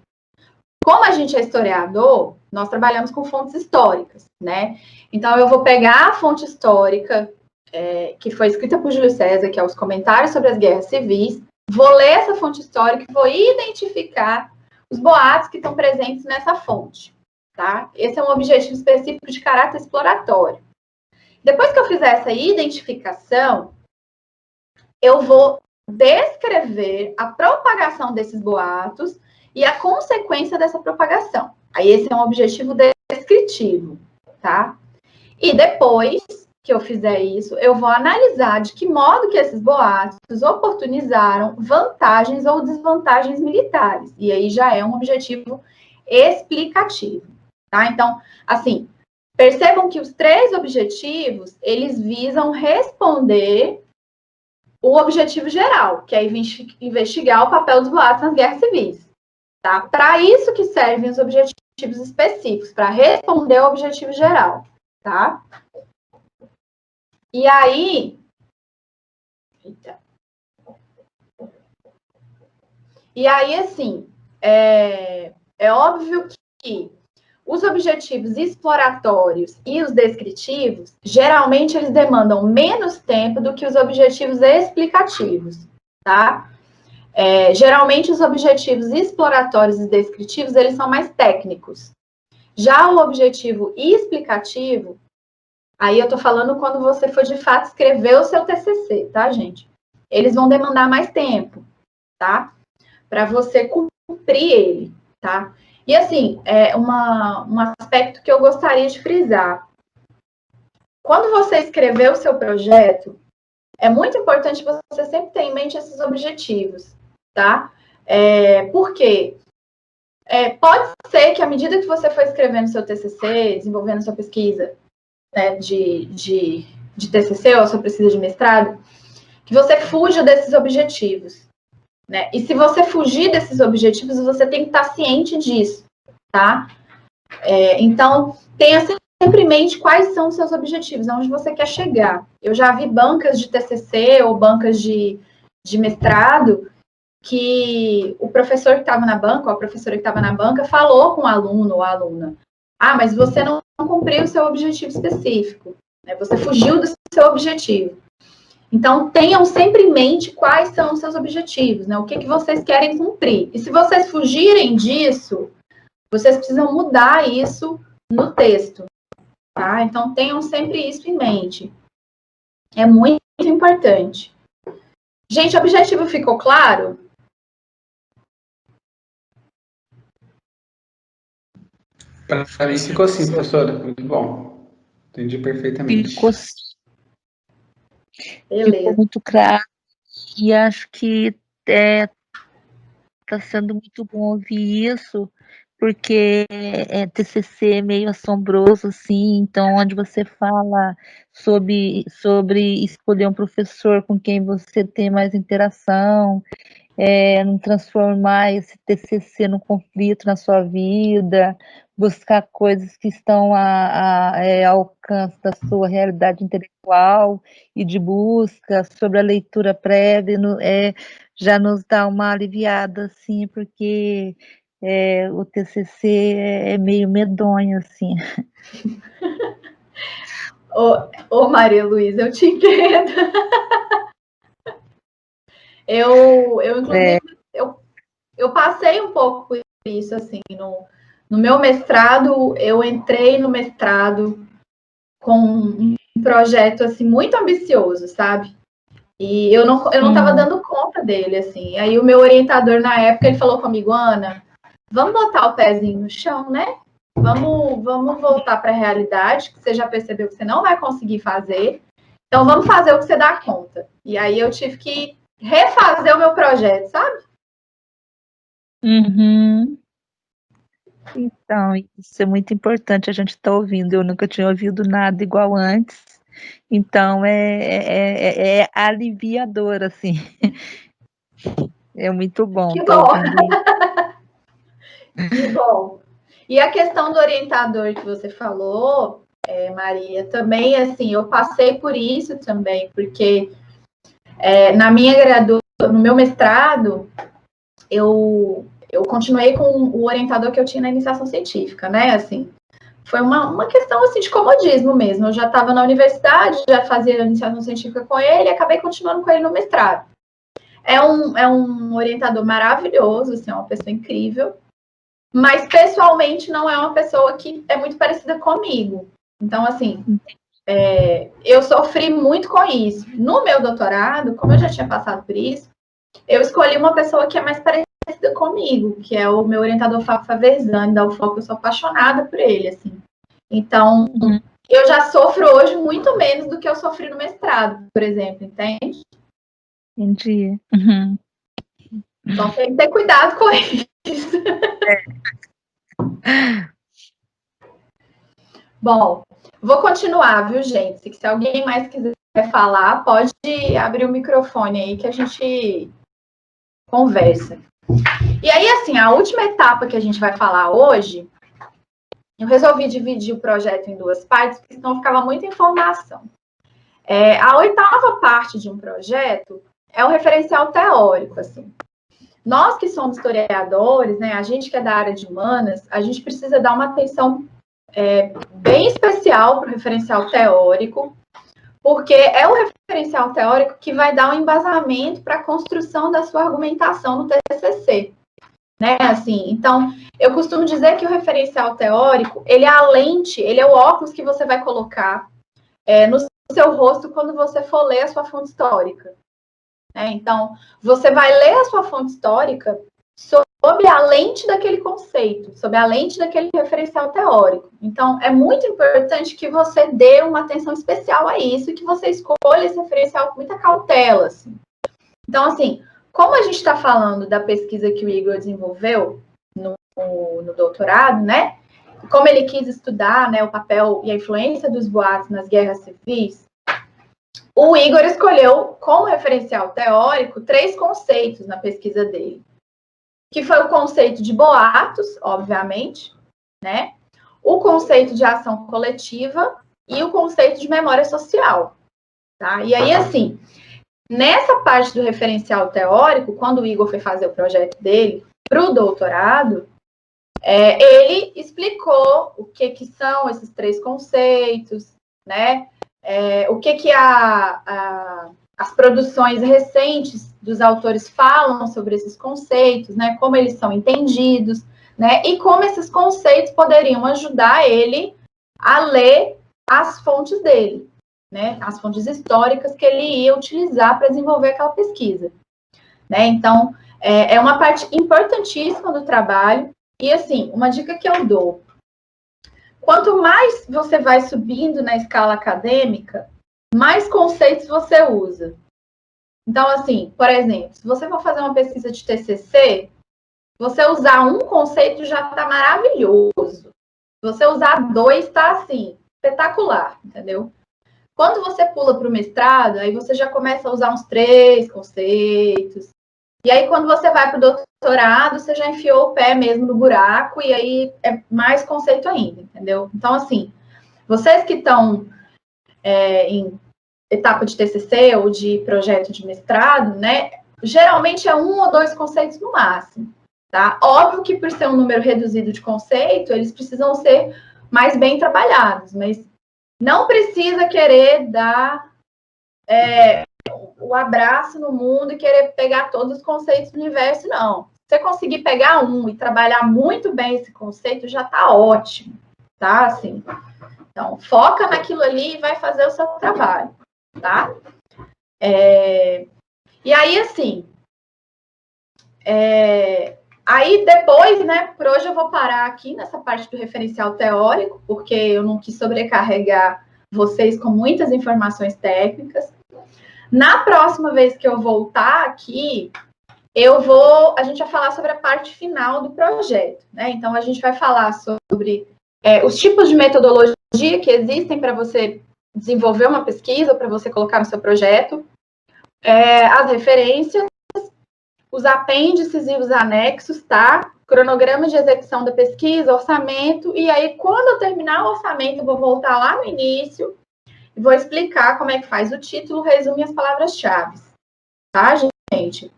Como a gente é historiador, nós trabalhamos com fontes históricas, né? Então, eu vou pegar a fonte histórica que foi escrita por Júlio César, que é os comentários sobre as guerras civis, vou ler essa fonte histórica e vou identificar os boatos que estão presentes nessa fonte, tá? Esse é um objetivo específico de caráter exploratório. Depois que eu fizer essa identificação, eu vou descrever a propagação desses boatos e a consequência dessa propagação. Aí esse é um objetivo descritivo, tá? E depois que eu fizer isso, eu vou analisar de que modo que esses boatos oportunizaram vantagens ou desvantagens militares. E aí já é um objetivo explicativo, tá? Então, assim, percebam que os 3 objetivos, eles visam responder o objetivo geral, que é investigar o papel dos boatos nas guerras civis, tá? Para isso que servem os objetivos específicos, para responder ao objetivo geral, tá? E aí, assim, é óbvio que os objetivos exploratórios e os descritivos, geralmente eles demandam menos tempo do que os objetivos explicativos, tá? Geralmente os objetivos exploratórios e descritivos, eles são mais técnicos. Já o objetivo explicativo, aí eu tô falando quando você for de fato escrever o seu TCC, tá, gente? Eles vão demandar mais tempo, tá? Para você cumprir ele, tá? E assim, um aspecto que eu gostaria de frisar. Quando você escrever o seu projeto, é muito importante você sempre ter em mente esses objetivos, tá? Por quê? Pode ser que à medida que você for escrevendo seu TCC, desenvolvendo sua pesquisa, né, de TCC ou sua pesquisa de mestrado, que você fuja desses objetivos, né? E se você fugir desses objetivos, você tem que estar ciente disso, tá? Então, tenha sempre em mente quais são os seus objetivos, aonde você quer chegar. Eu já vi bancas de TCC ou bancas de mestrado que o professor que estava na banca, ou a professora que estava na banca, falou com o aluno ou a aluna: mas você não cumpriu o seu objetivo específico, né? Você fugiu do seu objetivo. Então, tenham sempre em mente quais são os seus objetivos, né? O que vocês querem cumprir. E se vocês fugirem disso, vocês precisam mudar isso no texto, tá? Então, tenham sempre isso em mente. É muito importante. Gente, o objetivo ficou claro? Para mim ficou assim, professora. Muito bom. Entendi perfeitamente. Ficou muito claro. E acho que está sendo muito bom ouvir isso, porque TCC é meio assombroso, assim, então onde você fala sobre escolher um professor com quem você tem mais interação, não transformar esse TCC num conflito na sua vida, buscar coisas que estão ao alcance da sua realidade intelectual e de busca sobre a leitura prévia, já nos dá uma aliviada, assim, porque o TCC é meio medonho, assim. Ô Maria Luísa, eu te entendo. Inclusive, eu passei um pouco por isso, assim, no meu mestrado, eu entrei no mestrado com um projeto, assim, muito ambicioso, sabe? E eu não estava dando conta dele, assim. Aí o meu orientador, na época, ele falou comigo: Ana, vamos botar o pezinho no chão, né? Vamos voltar para a realidade, que você já percebeu que você não vai conseguir fazer. Então, vamos fazer o que você dá conta. E aí eu tive que refazer o meu projeto, sabe? Uhum. Então, isso é muito importante a gente estar ouvindo. Eu nunca tinha ouvido nada igual antes. Então, é aliviador, assim. É muito bom. Que bom. Que bom. E a questão do orientador que você falou, Maria, também, assim, eu passei por isso também, porque na minha no meu mestrado, eu continuei com o orientador que eu tinha na iniciação científica, né, assim, foi uma questão, assim, de comodismo mesmo. Eu já estava na universidade, já fazia iniciação científica com ele e acabei continuando com ele no mestrado. É um orientador maravilhoso, assim, é uma pessoa incrível, mas pessoalmente não é uma pessoa que é muito parecida comigo. Então, assim, eu sofri muito com isso. No meu doutorado, como eu já tinha passado por isso, eu escolhi uma pessoa que é mais parecida comigo, que é o meu orientador Fábio Faversani, da UFOP. Eu sou apaixonada por ele, assim. Então, eu já sofro hoje muito menos do que eu sofri no mestrado, por exemplo, entende? Entendi. Uhum. Então, tem que ter cuidado com isso. Bom, vou continuar, viu, gente? Se alguém mais quiser falar, pode abrir o microfone aí que a gente conversa. E aí, assim, a última etapa que a gente vai falar hoje, eu resolvi dividir o projeto em duas partes, porque senão ficava muita informação. A oitava parte de um projeto é o referencial teórico, assim. nós que somos historiadores, né, a gente que é da área de humanas, a gente precisa dar uma atenção bem especial para o referencial teórico, porque é o referencial teórico que vai dar um embasamento para a construção da sua argumentação no TCC. Né, assim, então, eu costumo dizer que o referencial teórico, ele é a lente, ele é o óculos que você vai colocar no seu rosto quando você for ler a sua fonte histórica. Né? Então, você vai ler a sua fonte histórica sob a lente daquele conceito, sob a lente daquele referencial teórico. Então, é muito importante que você dê uma atenção especial a isso e que você escolha esse referencial com muita cautela. Assim. Então, assim, como a gente está falando da pesquisa que o Igor desenvolveu no doutorado, né? Como ele quis estudar, né, o papel e a influência dos boatos nas guerras civis, o Igor escolheu como referencial teórico 3 conceitos na pesquisa dele, que foi o conceito de boatos, obviamente, né? O conceito de ação coletiva e o conceito de memória social, tá? E aí, assim, nessa parte do referencial teórico, quando o Igor foi fazer o projeto dele para o doutorado, ele explicou o que são esses 3 conceitos, né? O que as produções recentes dos autores falam sobre esses conceitos, né? Como eles são entendidos, né? E como esses conceitos poderiam ajudar ele a ler as fontes dele, né? As fontes históricas que ele ia utilizar para desenvolver aquela pesquisa, né? Então, é uma parte importantíssima do trabalho. E, assim, uma dica que eu dou, quanto mais você vai subindo na escala acadêmica, mais conceitos você usa. Então, assim, por exemplo, se você for fazer uma pesquisa de TCC, você usar um conceito já está maravilhoso. Se você usar 2, está, assim, espetacular, entendeu? Quando você pula para o mestrado, aí você já começa a usar uns 3 conceitos. E aí, quando você vai para o doutorado, você já enfiou o pé mesmo no buraco, e aí é mais conceito ainda, entendeu? Então, assim, vocês que estão em etapa de TCC ou de projeto de mestrado, né, geralmente é 1 ou 2 conceitos no máximo, tá? Óbvio que por ser um número reduzido de conceito, eles precisam ser mais bem trabalhados, mas não precisa querer dar o abraço no mundo e querer pegar todos os conceitos do universo, não. Se você conseguir pegar um e trabalhar muito bem esse conceito, já está ótimo, tá? Assim, então, foca naquilo ali e vai fazer o seu trabalho, tá? E aí, assim, aí depois, né, por hoje eu vou parar aqui nessa parte do referencial teórico, porque eu não quis sobrecarregar vocês com muitas informações técnicas. Na próxima vez que eu voltar aqui, a gente vai falar sobre a parte final do projeto, né? Então, a gente vai falar sobre os tipos de metodologia que existem para você desenvolver uma pesquisa, para você colocar no seu projeto, as referências, os apêndices e os anexos, tá? Cronograma de execução da pesquisa, orçamento, e aí, quando eu terminar o orçamento, eu vou voltar lá no início e vou explicar como é que faz o título, resumo e as palavras-chave, tá, gente?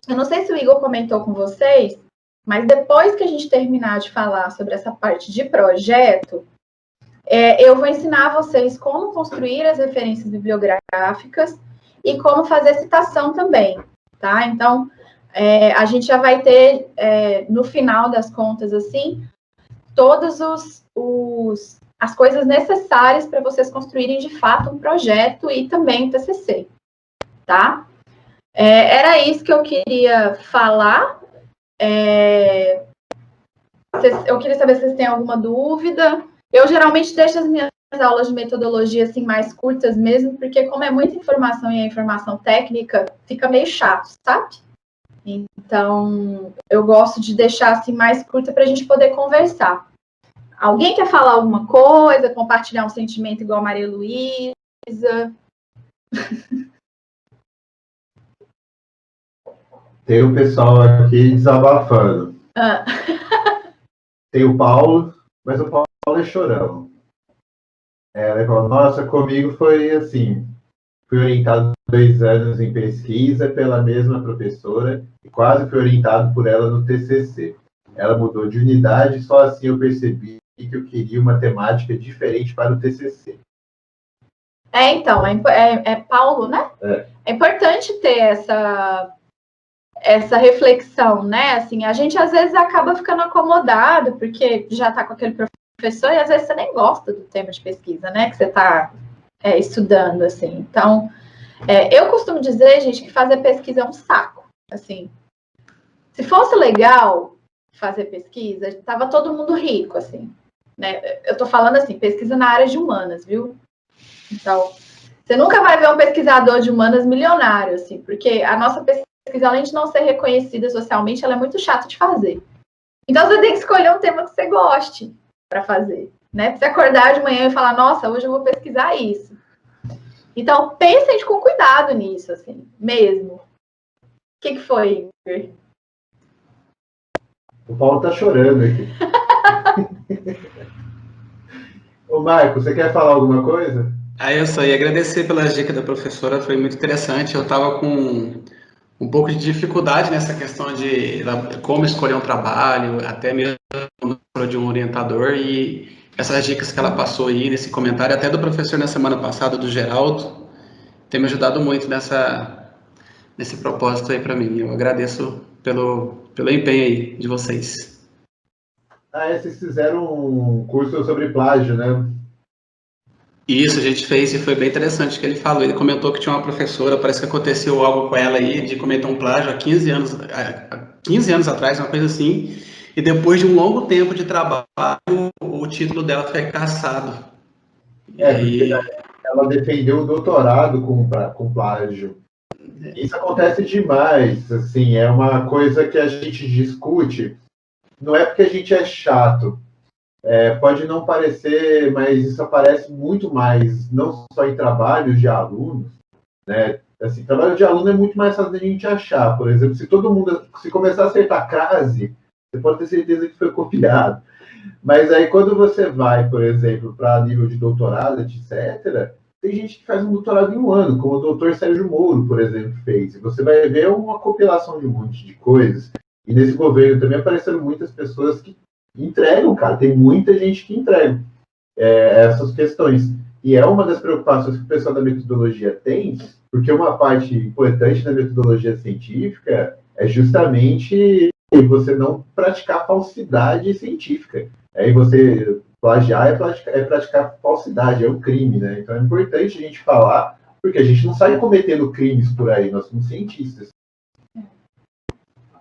Eu não sei se o Igor comentou com vocês, mas depois que a gente terminar de falar sobre essa parte de projeto, eu vou ensinar vocês como construir as referências bibliográficas e como fazer citação também, tá? Então, a gente já vai ter, no final das contas, assim, todas as coisas necessárias para vocês construírem, de fato, um projeto e também um TCC, tá? Era isso que eu queria falar. Eu queria saber se vocês têm alguma dúvida. Eu geralmente deixo as minhas aulas de metodologia assim, mais curtas mesmo, porque como é muita informação e a informação técnica, fica meio chato, sabe? Então, eu gosto de deixar assim mais curta para a gente poder conversar. Alguém quer falar alguma coisa, compartilhar um sentimento igual a Maria Luísa? Tem o pessoal aqui desabafando. Tem o Paulo, mas o Paulo é chorão. Ela falou, nossa, comigo foi assim. fui orientado 2 anos em pesquisa pela mesma professora e quase fui orientado por ela no TCC. Ela mudou de unidade e só assim eu percebi que eu queria uma temática diferente para o TCC. Então, é Paulo, né? É importante ter essa reflexão, né? Assim, a gente às vezes acaba ficando acomodado, porque já está com aquele professor, e às vezes você nem gosta do tema de pesquisa, né? Que você está estudando, assim. Então, eu costumo dizer, gente, que fazer pesquisa é um saco. Assim, se fosse legal fazer pesquisa, estava todo mundo rico, assim. Né? Eu estou falando assim, pesquisa na área de humanas, viu? Então, você nunca vai ver um pesquisador de humanas milionário, assim, porque a nossa pesquisa, além de não ser reconhecida socialmente, ela é muito chata de fazer. Então, você tem que escolher um tema que você goste para fazer, né? Pra você acordar de manhã e falar, nossa, hoje eu vou pesquisar isso. Então, pensem com cuidado nisso, assim, mesmo. O que foi, Igor? O Paulo tá chorando aqui. Ô, Marco, você quer falar alguma coisa? Eu só ia agradecer pelas dicas da professora, foi muito interessante. Eu estava com um pouco de dificuldade nessa questão de como escolher um trabalho, até mesmo de um orientador, e essas dicas que ela passou aí nesse comentário, até do professor na semana passada, do Geraldo, tem me ajudado muito nesse propósito aí para mim. Eu agradeço pelo empenho aí de vocês. Vocês fizeram um curso sobre plágio, né? Isso, a gente fez e foi bem interessante o que ele falou. Ele comentou que tinha uma professora, parece que aconteceu algo com ela aí, de cometer um plágio há 15 anos atrás, uma coisa assim, e depois de um longo tempo de trabalho, o título dela foi cassado. Porque ela defendeu o doutorado com plágio. Isso acontece demais, assim, é uma coisa que a gente discute, não é porque a gente é chato, pode não parecer, mas isso aparece muito mais, não só em trabalhos de alunos, né? Assim, trabalho de aluno é muito mais fácil da gente achar. Por exemplo, se começar a acertar crase, você pode ter certeza que foi copiado. Mas aí quando você vai, por exemplo, para nível de doutorado, etc., tem gente que faz um doutorado em um ano, como o doutor Sérgio Moro, por exemplo, fez. E você vai ver uma compilação de um monte de coisas. E nesse governo também apareceram muitas pessoas que entregam, cara. Tem muita gente que entrega essas questões. E é uma das preocupações que o pessoal da metodologia tem, porque uma parte importante da metodologia científica é justamente você não praticar falsidade científica. Aí você plagiar é praticar falsidade, é um crime, né? Então é importante a gente falar, porque a gente não sai cometendo crimes por aí, nós somos cientistas.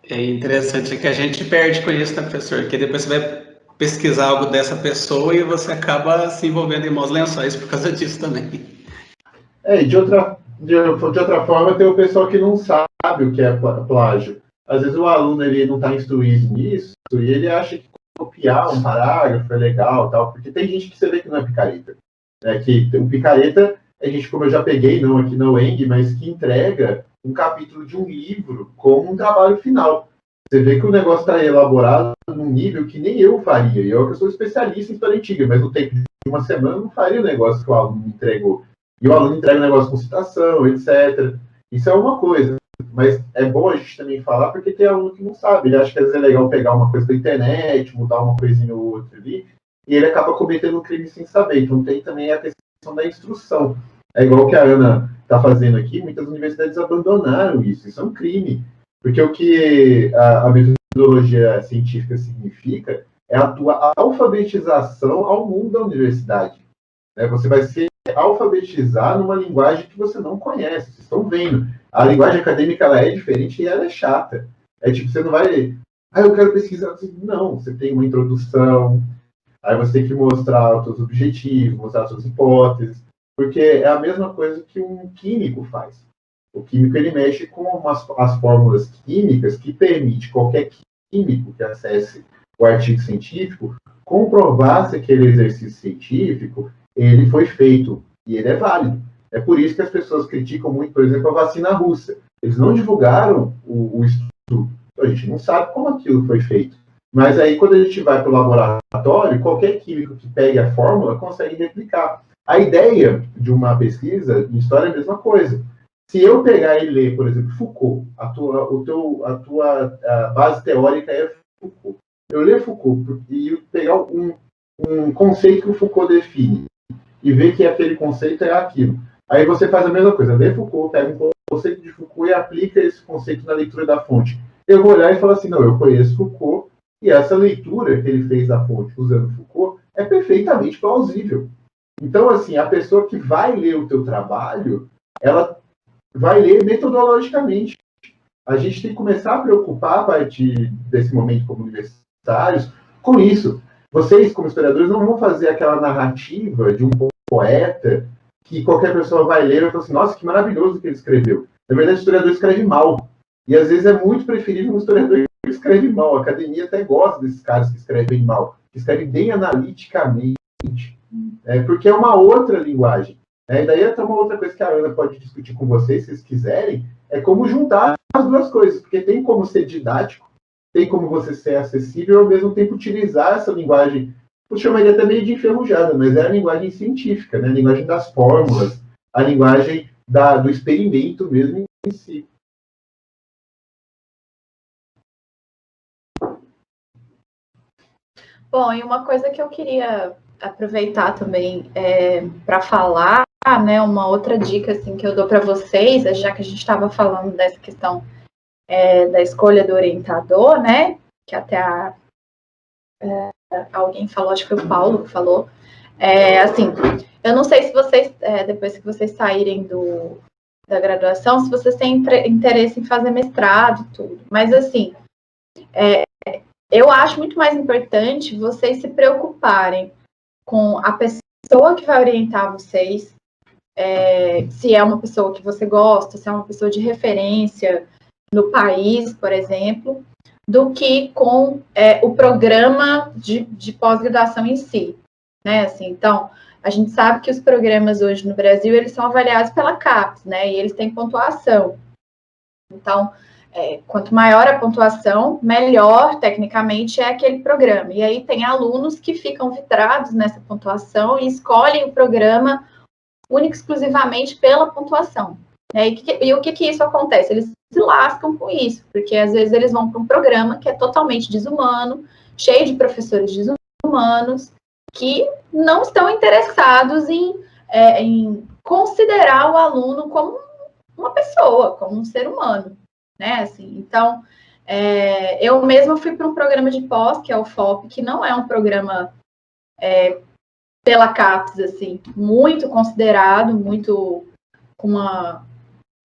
É interessante que a gente perde com isso, né, professor? Porque depois você vai pesquisar algo dessa pessoa e você acaba se envolvendo em maus lençóis por causa disso também. E de outra forma, tem o pessoal que não sabe o que é plágio. Às vezes o aluno ele não está instruído nisso e ele acha que copiar um parágrafo é legal, tal, porque tem gente que você vê que não é picareta. Né? Que o picareta é gente, como eu já peguei, não aqui na UENG, mas que entrega um capítulo de um livro como um trabalho final. Você vê que o negócio está elaborado num nível que nem eu faria. E eu que sou especialista em história antiga, mas no tempo de uma semana eu não faria o negócio que o aluno me entregou. E o aluno entrega o negócio com citação, etc. Isso é uma coisa. Mas é bom a gente também falar, porque tem aluno que não sabe. Ele acha que às vezes é legal pegar uma coisa da internet, mudar uma coisinha ou outra ali, e ele acaba cometendo um crime sem saber. Então tem também a questão da instrução. É igual o que a Ana está fazendo aqui, muitas universidades abandonaram isso. Isso é um crime. Porque o que a metodologia científica significa é a tua alfabetização ao mundo da universidade. Você vai se alfabetizar numa linguagem que você não conhece. Vocês estão vendo. A linguagem acadêmica ela é diferente e ela é chata. É tipo, você não vai... eu quero pesquisar. Não, você tem uma introdução, aí você tem que mostrar os seus objetivos, mostrar as suas hipóteses, porque é a mesma coisa que um químico faz. O químico ele mexe com as fórmulas químicas que permite qualquer químico que acesse o artigo científico comprovar se aquele exercício científico ele foi feito e ele é válido. É por isso que as pessoas criticam muito, por exemplo, a vacina russa. Eles não divulgaram o estudo. A gente não sabe como aquilo foi feito. Mas aí, quando a gente vai para o laboratório, qualquer químico que pegue a fórmula consegue replicar. A ideia de uma pesquisa de história é a mesma coisa. Se eu pegar e ler, por exemplo, Foucault, a tua base teórica é Foucault. Eu ler Foucault e pegar um conceito que o Foucault define e ver que aquele conceito é aquilo. Aí você faz a mesma coisa. Lê Foucault, pega um conceito de Foucault e aplica esse conceito na leitura da fonte. Eu vou olhar e falar assim, não, eu conheço Foucault e essa leitura que ele fez da fonte usando Foucault é perfeitamente plausível. Então, assim, a pessoa que vai ler o teu trabalho, ela vai ler metodologicamente. A gente tem que começar a preocupar a partir desse momento como universitários com isso. Vocês, como historiadores, não vão fazer aquela narrativa de um poeta que qualquer pessoa vai ler e fala assim, nossa, que maravilhoso que ele escreveu. Na verdade, o historiador escreve mal. E às vezes é muito preferível um historiador que escreve mal. A academia até gosta desses caras que escrevem mal, que escrevem bem analiticamente. Porque é uma outra linguagem. E daí até uma outra coisa que a Ana pode discutir com vocês, se vocês quiserem, é como juntar as duas coisas. Porque tem como ser didático, tem como você ser acessível e ao mesmo tempo utilizar essa linguagem. Eu chamaria até meio de enferrujada, mas é a linguagem científica, né? A linguagem das fórmulas, a linguagem do experimento mesmo em si. Bom, e uma coisa que eu queria aproveitar também para falar, né, uma outra dica assim, que eu dou para vocês, já que a gente estava falando dessa questão da escolha do orientador, né, que até alguém falou, acho que foi o Paulo que falou, assim, eu não sei se vocês, depois que vocês saírem da graduação, se vocês têm interesse em fazer mestrado e tudo, mas assim, eu acho muito mais importante vocês se preocuparem com a pessoa que vai orientar vocês, se é uma pessoa que você gosta, se é uma pessoa de referência no país, por exemplo, do que com o programa de pós-graduação em si, né? Assim, então, a gente sabe que os programas hoje no Brasil, eles são avaliados pela CAPES, né? E eles têm pontuação. Então, quanto maior a pontuação, melhor, tecnicamente, é aquele programa. E aí tem alunos que ficam vidrados nessa pontuação e escolhem o programa única e exclusivamente pela pontuação. E o que isso acontece? Eles se lascam com isso, porque às vezes eles vão para um programa que é totalmente desumano, cheio de professores desumanos, que não estão interessados em considerar o aluno como uma pessoa, como um ser humano, né? Assim, então, eu mesma fui para um programa de pós, que é o FOP, que não é um programa pela CAPES, assim, muito considerado, muito com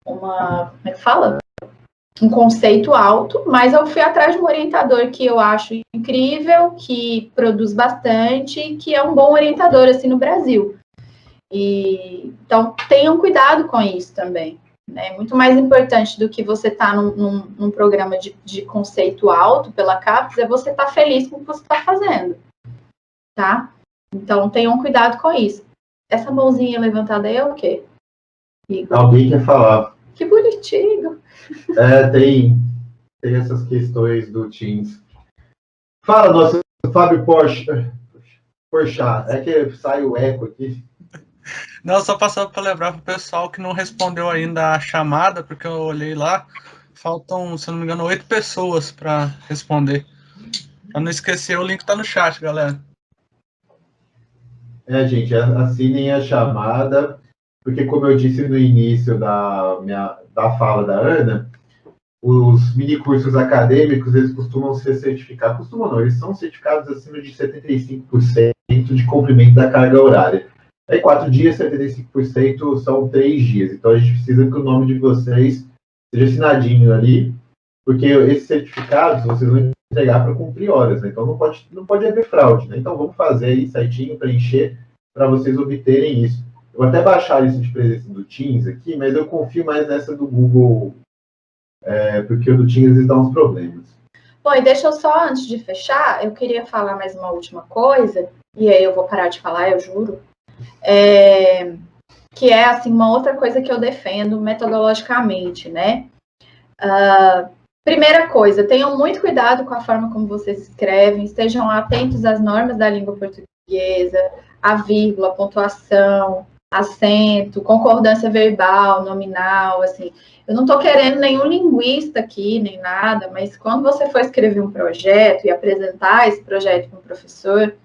como é que fala? Um conceito alto, mas eu fui atrás de um orientador que eu acho incrível, que produz bastante, que é um bom orientador, assim, no Brasil. Então, tenham cuidado com isso também. Né? Muito mais importante do que você estar num programa de conceito alto pela CAPES é você estar feliz com o que você está fazendo, tá? Então, tenham cuidado com isso. Essa mãozinha levantada aí é o quê? Igor? Alguém quer falar. Que bonitinho. Tem essas questões do Teams. Fala, nosso Fábio Porchat. É que sai o eco aqui. Não, só passando para lembrar para o pessoal que não respondeu ainda a chamada, porque eu olhei lá, faltam, se não me engano, 8 pessoas para responder. Para não esquecer, o link está no chat, galera. Gente, assinem a chamada, porque como eu disse no início da fala da Ana, os minicursos acadêmicos, eles costumam ser certificados, costumam não, eles são certificados acima de 75% de cumprimento da carga horária. Aí 4 dias, 75% são 3 dias. Então a gente precisa que o nome de vocês seja assinadinho ali, porque esses certificados vocês vão entregar para cumprir horas, né? Então não pode haver fraude, né? Então vamos fazer aí certinho, preencher, para vocês obterem isso. Eu vou até baixar a lista de presença do Teams aqui, mas eu confio mais nessa do Google, porque o do Teams às vezes dá uns problemas. Bom, e deixa eu só, antes de fechar, eu queria falar mais uma última coisa, e aí eu vou parar de falar, eu juro. Que é, assim, uma outra coisa que eu defendo metodologicamente, né? Primeira coisa, tenham muito cuidado com a forma como vocês escrevem, estejam atentos às normas da língua portuguesa, a vírgula, a pontuação, acento, concordância verbal, nominal, assim. Eu não estou querendo nenhum linguista aqui, nem nada, mas quando você for escrever um projeto e apresentar esse projeto para um professor,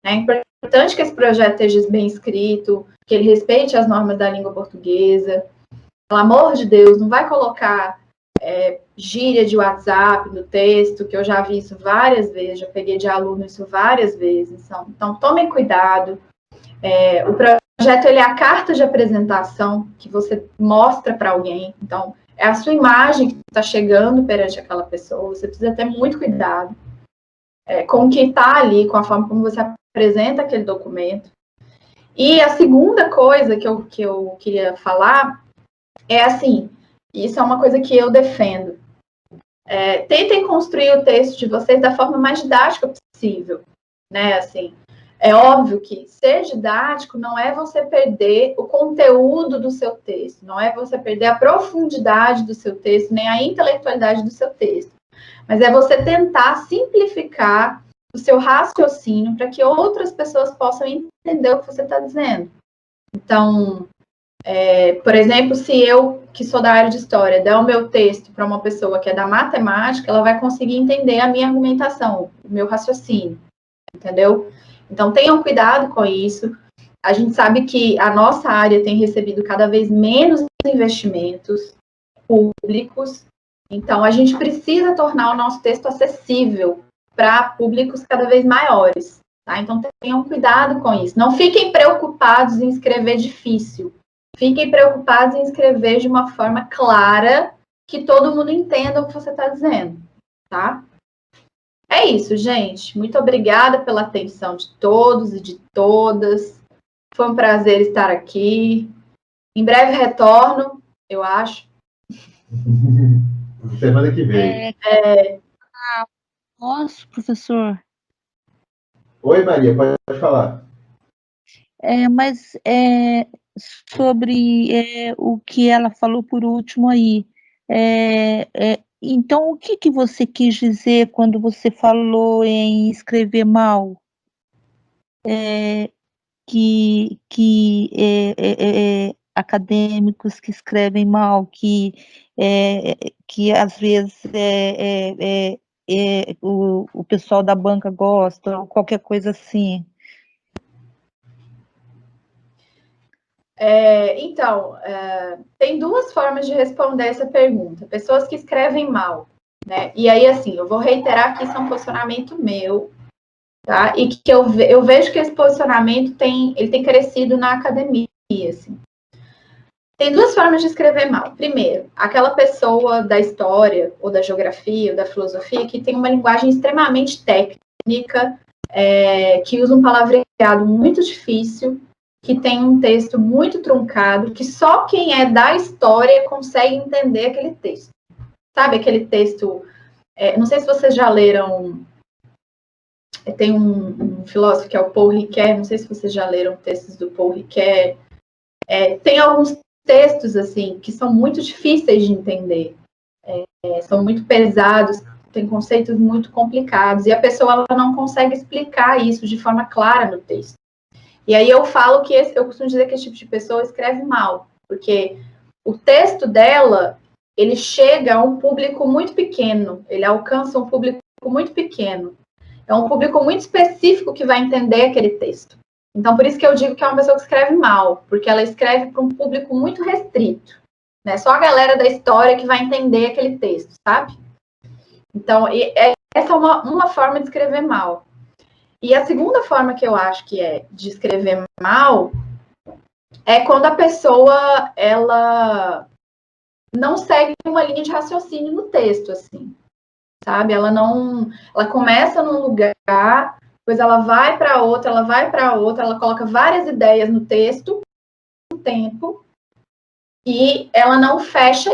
é importante que esse projeto esteja bem escrito, que ele respeite as normas da língua portuguesa. Pelo amor de Deus, não vai colocar gíria de WhatsApp no texto, que eu já vi isso várias vezes, já peguei de aluno isso várias vezes. Então tomem cuidado. O projeto ele é a carta de apresentação que você mostra para alguém. Então, é a sua imagem que está chegando perante aquela pessoa. Você precisa ter muito cuidado com o que está ali, com a forma como você apresenta aquele documento. E a segunda coisa que eu queria falar é assim, isso é uma coisa que eu defendo. Tentem construir o texto de vocês da forma mais didática possível, né? Assim, é óbvio que ser didático não é você perder o conteúdo do seu texto, não é você perder a profundidade do seu texto, nem a intelectualidade do seu texto, mas é você tentar simplificar o seu raciocínio para que outras pessoas possam entender o que você está dizendo. Então, por exemplo, se eu, que sou da área de história, der o meu texto para uma pessoa que é da matemática, ela vai conseguir entender a minha argumentação, o meu raciocínio, entendeu? Então, tenham cuidado com isso. A gente sabe que a nossa área tem recebido cada vez menos investimentos públicos, então a gente precisa tornar o nosso texto acessível para públicos cada vez maiores, tá? Então, tenham cuidado com isso. Não fiquem preocupados em escrever difícil. Fiquem preocupados em escrever de uma forma clara, que todo mundo entenda o que você está dizendo, tá? É isso, gente. Muito obrigada pela atenção de todos e de todas. Foi um prazer estar aqui. Em breve retorno, eu acho. Semana que vem. Nossa, professor. Oi, Maria, pode falar. Mas sobre o que ela falou por último aí, então o que você quis dizer quando você falou em escrever mal? Que acadêmicos que escrevem mal, que às vezes o pessoal da banca gosta, ou qualquer coisa assim. Então, tem duas formas de responder essa pergunta. Pessoas que escrevem mal, né? E aí, assim, eu vou reiterar que isso é um posicionamento meu, tá? E que eu vejo que esse posicionamento ele tem crescido na academia, assim. Tem duas formas de escrever mal. Primeiro, aquela pessoa da história, ou da geografia, ou da filosofia, que tem uma linguagem extremamente técnica, que usa um palavreado muito difícil, que tem um texto muito truncado, que só quem é da história consegue entender aquele texto. Sabe aquele texto... não sei se vocês já leram... Tem um filósofo que é o Paul Ricoeur, não sei se vocês já leram textos do Paul Ricoeur. Tem alguns textos, assim, que são muito difíceis de entender. São muito pesados, tem conceitos muito complicados, e a pessoa ela não consegue explicar isso de forma clara no texto. E aí eu falo que eu costumo dizer que esse tipo de pessoa escreve mal, porque o texto dela, ele chega a um público muito pequeno, ele alcança um público muito pequeno. É um público muito específico que vai entender aquele texto. Então, por isso que eu digo que é uma pessoa que escreve mal, porque ela escreve para um público muito restrito, né? Só a galera da história que vai entender aquele texto, sabe? Então, essa é uma forma de escrever mal. E a segunda forma que eu acho que é de escrever mal é quando a pessoa, ela não segue uma linha de raciocínio no texto, assim, sabe? Ela começa num lugar, depois ela vai para outra, ela coloca várias ideias no texto, no tempo, e ela não fecha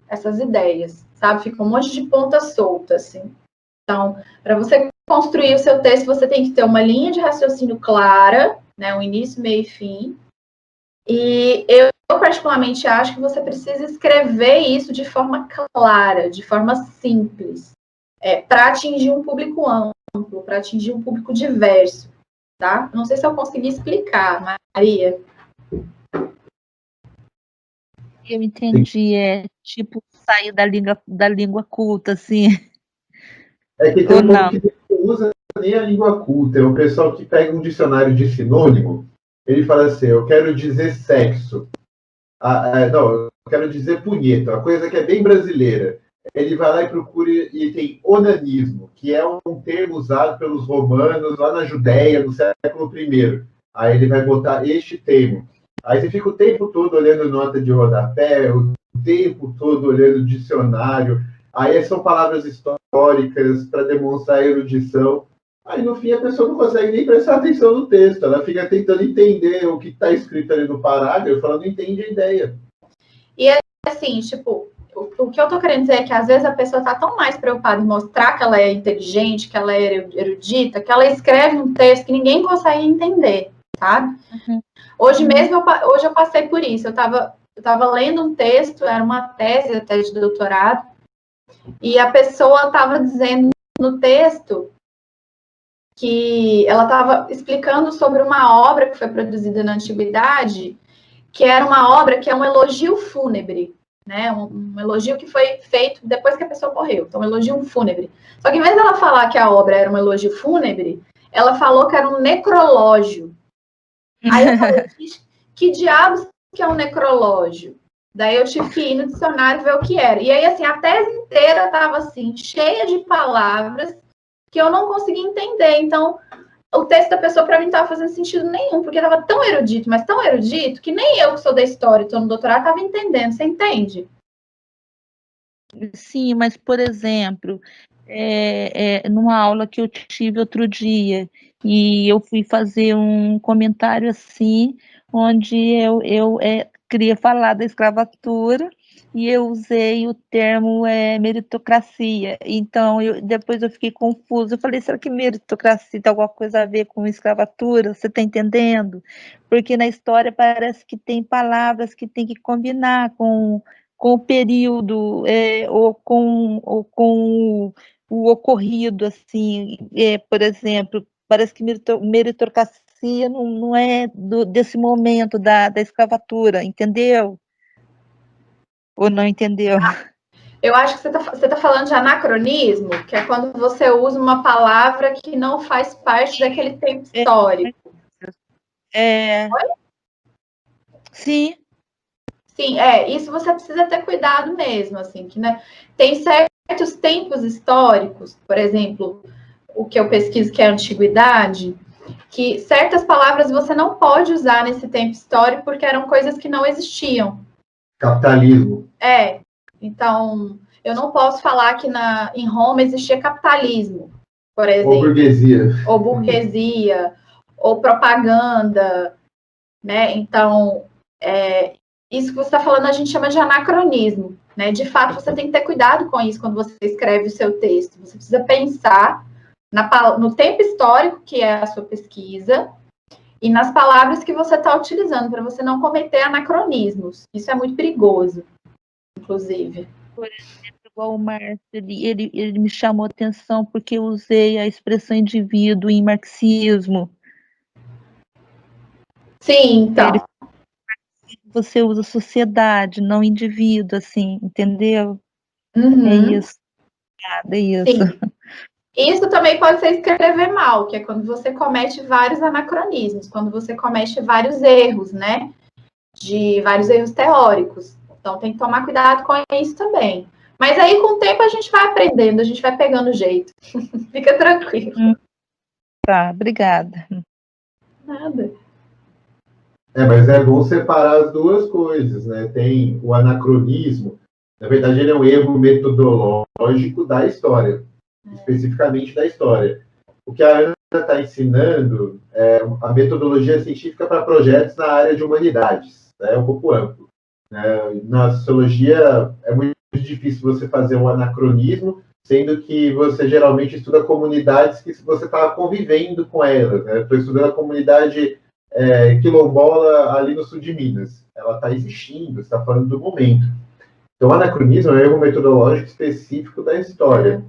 essas ideias, sabe? Fica um monte de ponta solta, assim. Então, para você construir o seu texto, você tem que ter uma linha de raciocínio clara, né? Um início, meio e fim. E eu particularmente acho que você precisa escrever isso de forma clara, de forma simples, para atingir um público amplo, para atingir um público diverso. tá? Não sei se eu consegui explicar, Maria. Eu entendi, é tipo sair da língua culta, assim, É que tem ou um povo não? que não usa nem a língua culta, é o pessoal que pega um dicionário de sinônimo, ele fala assim, eu quero dizer sexo. Não, eu quero dizer punheta, uma coisa que é bem brasileira. Ele vai lá e procura e tem onanismo, que é um termo usado pelos romanos lá na Judéia, no século I. Aí ele vai botar este termo. Aí você fica o tempo todo olhando nota de rodapé, o tempo todo olhando dicionário. Aí são palavras históricas para demonstrar erudição. Aí, no fim, a pessoa não consegue nem prestar atenção no texto. Ela fica tentando entender o que está escrito ali no parágrafo, ela não entende a ideia. E, assim, tipo, o que eu tô querendo dizer é que, às vezes, a pessoa tá tão mais preocupada em mostrar que ela é inteligente, que ela é erudita, que ela escreve um texto que ninguém consegue entender, sabe? Uhum. Hoje mesmo, hoje eu passei por isso. Eu tava lendo um texto, era uma tese até de doutorado, e a pessoa estava dizendo no texto que ela estava explicando sobre uma obra que foi produzida na antiguidade, que era uma obra que é um elogio fúnebre, né? Um elogio que foi feito depois que a pessoa morreu. Então, um elogio fúnebre. Só que, em vez dela falar que a obra era um elogio fúnebre, ela falou que era um necrológio. Aí eu falei, que diabos que é um necrológio? Daí eu tive que ir no dicionário ver o que era. E aí, assim, a tese inteira estava, assim, cheia de palavras que eu não conseguia entender. Então, o texto da pessoa, para mim, não estava fazendo sentido nenhum, porque estava tão erudito, mas tão erudito, que nem eu, que sou da história e estou no doutorado, estava entendendo. Você entende? Sim, mas, por exemplo, numa aula que eu tive outro dia, e eu fui fazer um comentário assim, onde eu queria falar da escravatura, e eu usei o termo meritocracia. Então, depois eu fiquei confusa. Eu falei, será que meritocracia tem alguma coisa a ver com escravatura? Você está entendendo? Porque na história parece que tem palavras que tem que combinar com o período, ou com o ocorrido, assim, por exemplo, parece que meritocracia não é desse momento da escravatura, entendeu? Ou não entendeu? Eu acho que você tá falando de anacronismo, que é quando você usa uma palavra que não faz parte daquele tempo histórico. Sim. Sim, isso você precisa ter cuidado mesmo, assim, que, né, tem certos tempos históricos, por exemplo, o que eu pesquiso que é a antiguidade, que certas palavras você não pode usar nesse tempo histórico porque eram coisas que não existiam. Capitalismo. Então, eu não posso falar que em Roma existia capitalismo, por exemplo. Ou burguesia. Ou burguesia, ou propaganda, né? Então, isso que você está falando a gente chama de anacronismo, né? De fato, você tem que ter cuidado com isso quando você escreve o seu texto. Você precisa pensar no tempo histórico que é a sua pesquisa e nas palavras que você está utilizando, para você não cometer anacronismos. Isso é muito perigoso, inclusive. Por exemplo, igual o Márcio, ele me chamou a atenção porque eu usei a expressão indivíduo em marxismo. Sim, então. Você usa sociedade, não indivíduo, assim, entendeu? Uhum. É isso. É isso. Sim. Isso também pode ser escrever mal, que é quando você comete vários anacronismos, quando você comete vários erros, né? De vários erros teóricos. Então tem que tomar cuidado com isso também. Mas aí, com o tempo, a gente vai aprendendo, a gente vai pegando o jeito. Fica tranquilo. Tá, obrigada. Nada. Mas é bom separar as duas coisas, né? Tem o anacronismo, na verdade ele é um erro metodológico da história, especificamente da história. O que a Ana está ensinando é a metodologia científica para projetos na área de humanidades, né? É um pouco amplo. Na sociologia é muito difícil você fazer um anacronismo, sendo que você geralmente estuda comunidades que você está convivendo com elas, né? Estou estudando a comunidade quilombola ali no sul de Minas. Ela está existindo, está falando do momento. Então, o anacronismo é um erro metodológico específico da história.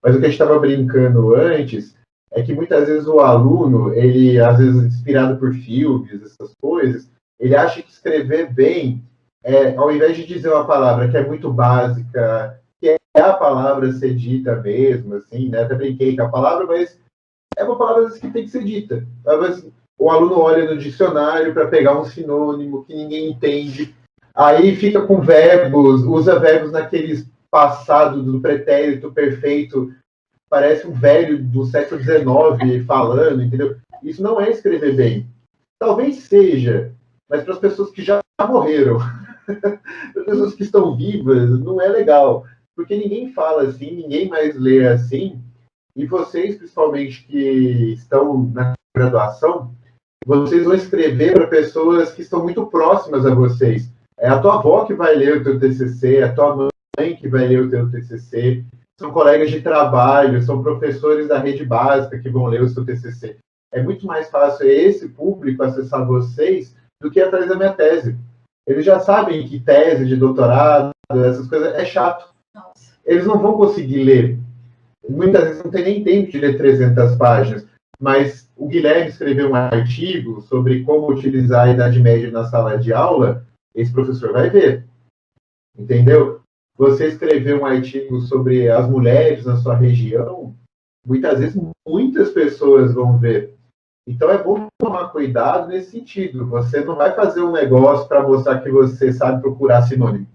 Mas o que a gente estava brincando antes é que muitas vezes o aluno, ele, às vezes, inspirado por filmes, essas coisas, ele acha que escrever bem, ao invés de dizer uma palavra que é muito básica, que é a palavra a ser dita mesmo, assim, né? Até brinquei com a palavra, mas é uma palavra às vezes, que tem que ser dita. Às vezes, o aluno olha no dicionário para pegar um sinônimo que ninguém entende, aí fica com verbos, usa verbos naqueles passado do pretérito perfeito, parece um velho do século XIX falando, entendeu? Isso não é escrever bem. Talvez seja, mas para as pessoas que já morreram, para as pessoas que estão vivas, não é legal. Porque ninguém fala assim, ninguém mais lê assim, e vocês, principalmente, que estão na graduação, vocês vão escrever para pessoas que estão muito próximas a vocês. É a tua avó que vai ler o teu TCC, é a tua mãe que vai ler o teu TCC, são colegas de trabalho, são professores da rede básica que vão ler o seu TCC. É muito mais fácil esse público acessar vocês do que atrás da minha tese. Eles já sabem que tese de doutorado, essas coisas, é chato. Eles não vão conseguir ler. Muitas vezes não tem nem tempo de ler 300 páginas, mas o Guilherme escreveu um artigo sobre como utilizar a Idade Média na sala de aula, esse professor vai ver, entendeu? Você escreveu um artigo sobre as mulheres na sua região, muitas vezes muitas pessoas vão ver. Então é bom tomar cuidado nesse sentido. Você não vai fazer um negócio para mostrar que você sabe procurar sinônimo.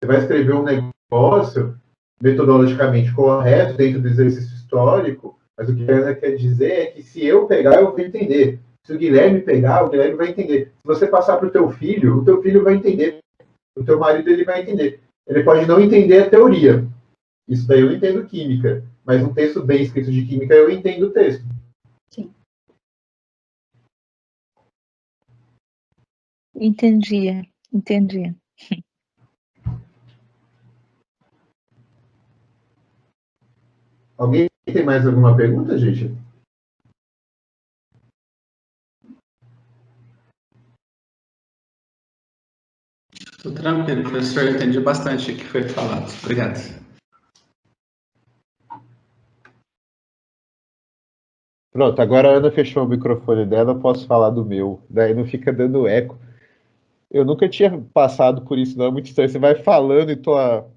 Você vai escrever um negócio metodologicamente correto, dentro do exercício histórico, mas o que ela quer dizer é que se eu pegar, eu vou entender. Se o Guilherme pegar, o Guilherme vai entender. Se você passar para o teu filho vai entender. O teu marido, ele vai entender. Ele pode não entender a teoria. Isso daí eu entendo química. Mas um texto bem escrito de química, eu entendo o texto. Sim. Entendi. Alguém tem mais alguma pergunta, gente? Tudo tranquilo, professor. Eu entendi bastante o que foi falado. Obrigado. Pronto, agora a Ana fechou o microfone dela, eu posso falar do meu. Daí não fica dando eco. Eu nunca tinha passado por isso, não. É muito estranho. Você vai falando e tua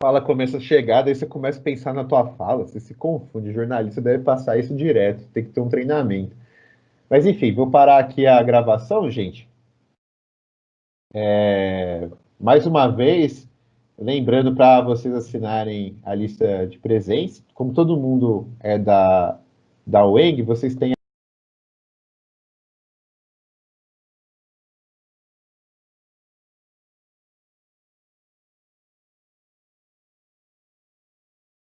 fala começa a chegar, daí você começa a pensar na tua fala, você se confunde. Jornalista deve passar isso direto, tem que ter um treinamento. Mas enfim, vou parar aqui a gravação, gente. Mais uma vez, lembrando para vocês assinarem a lista de presentes. Como todo mundo é da UENG, vocês têm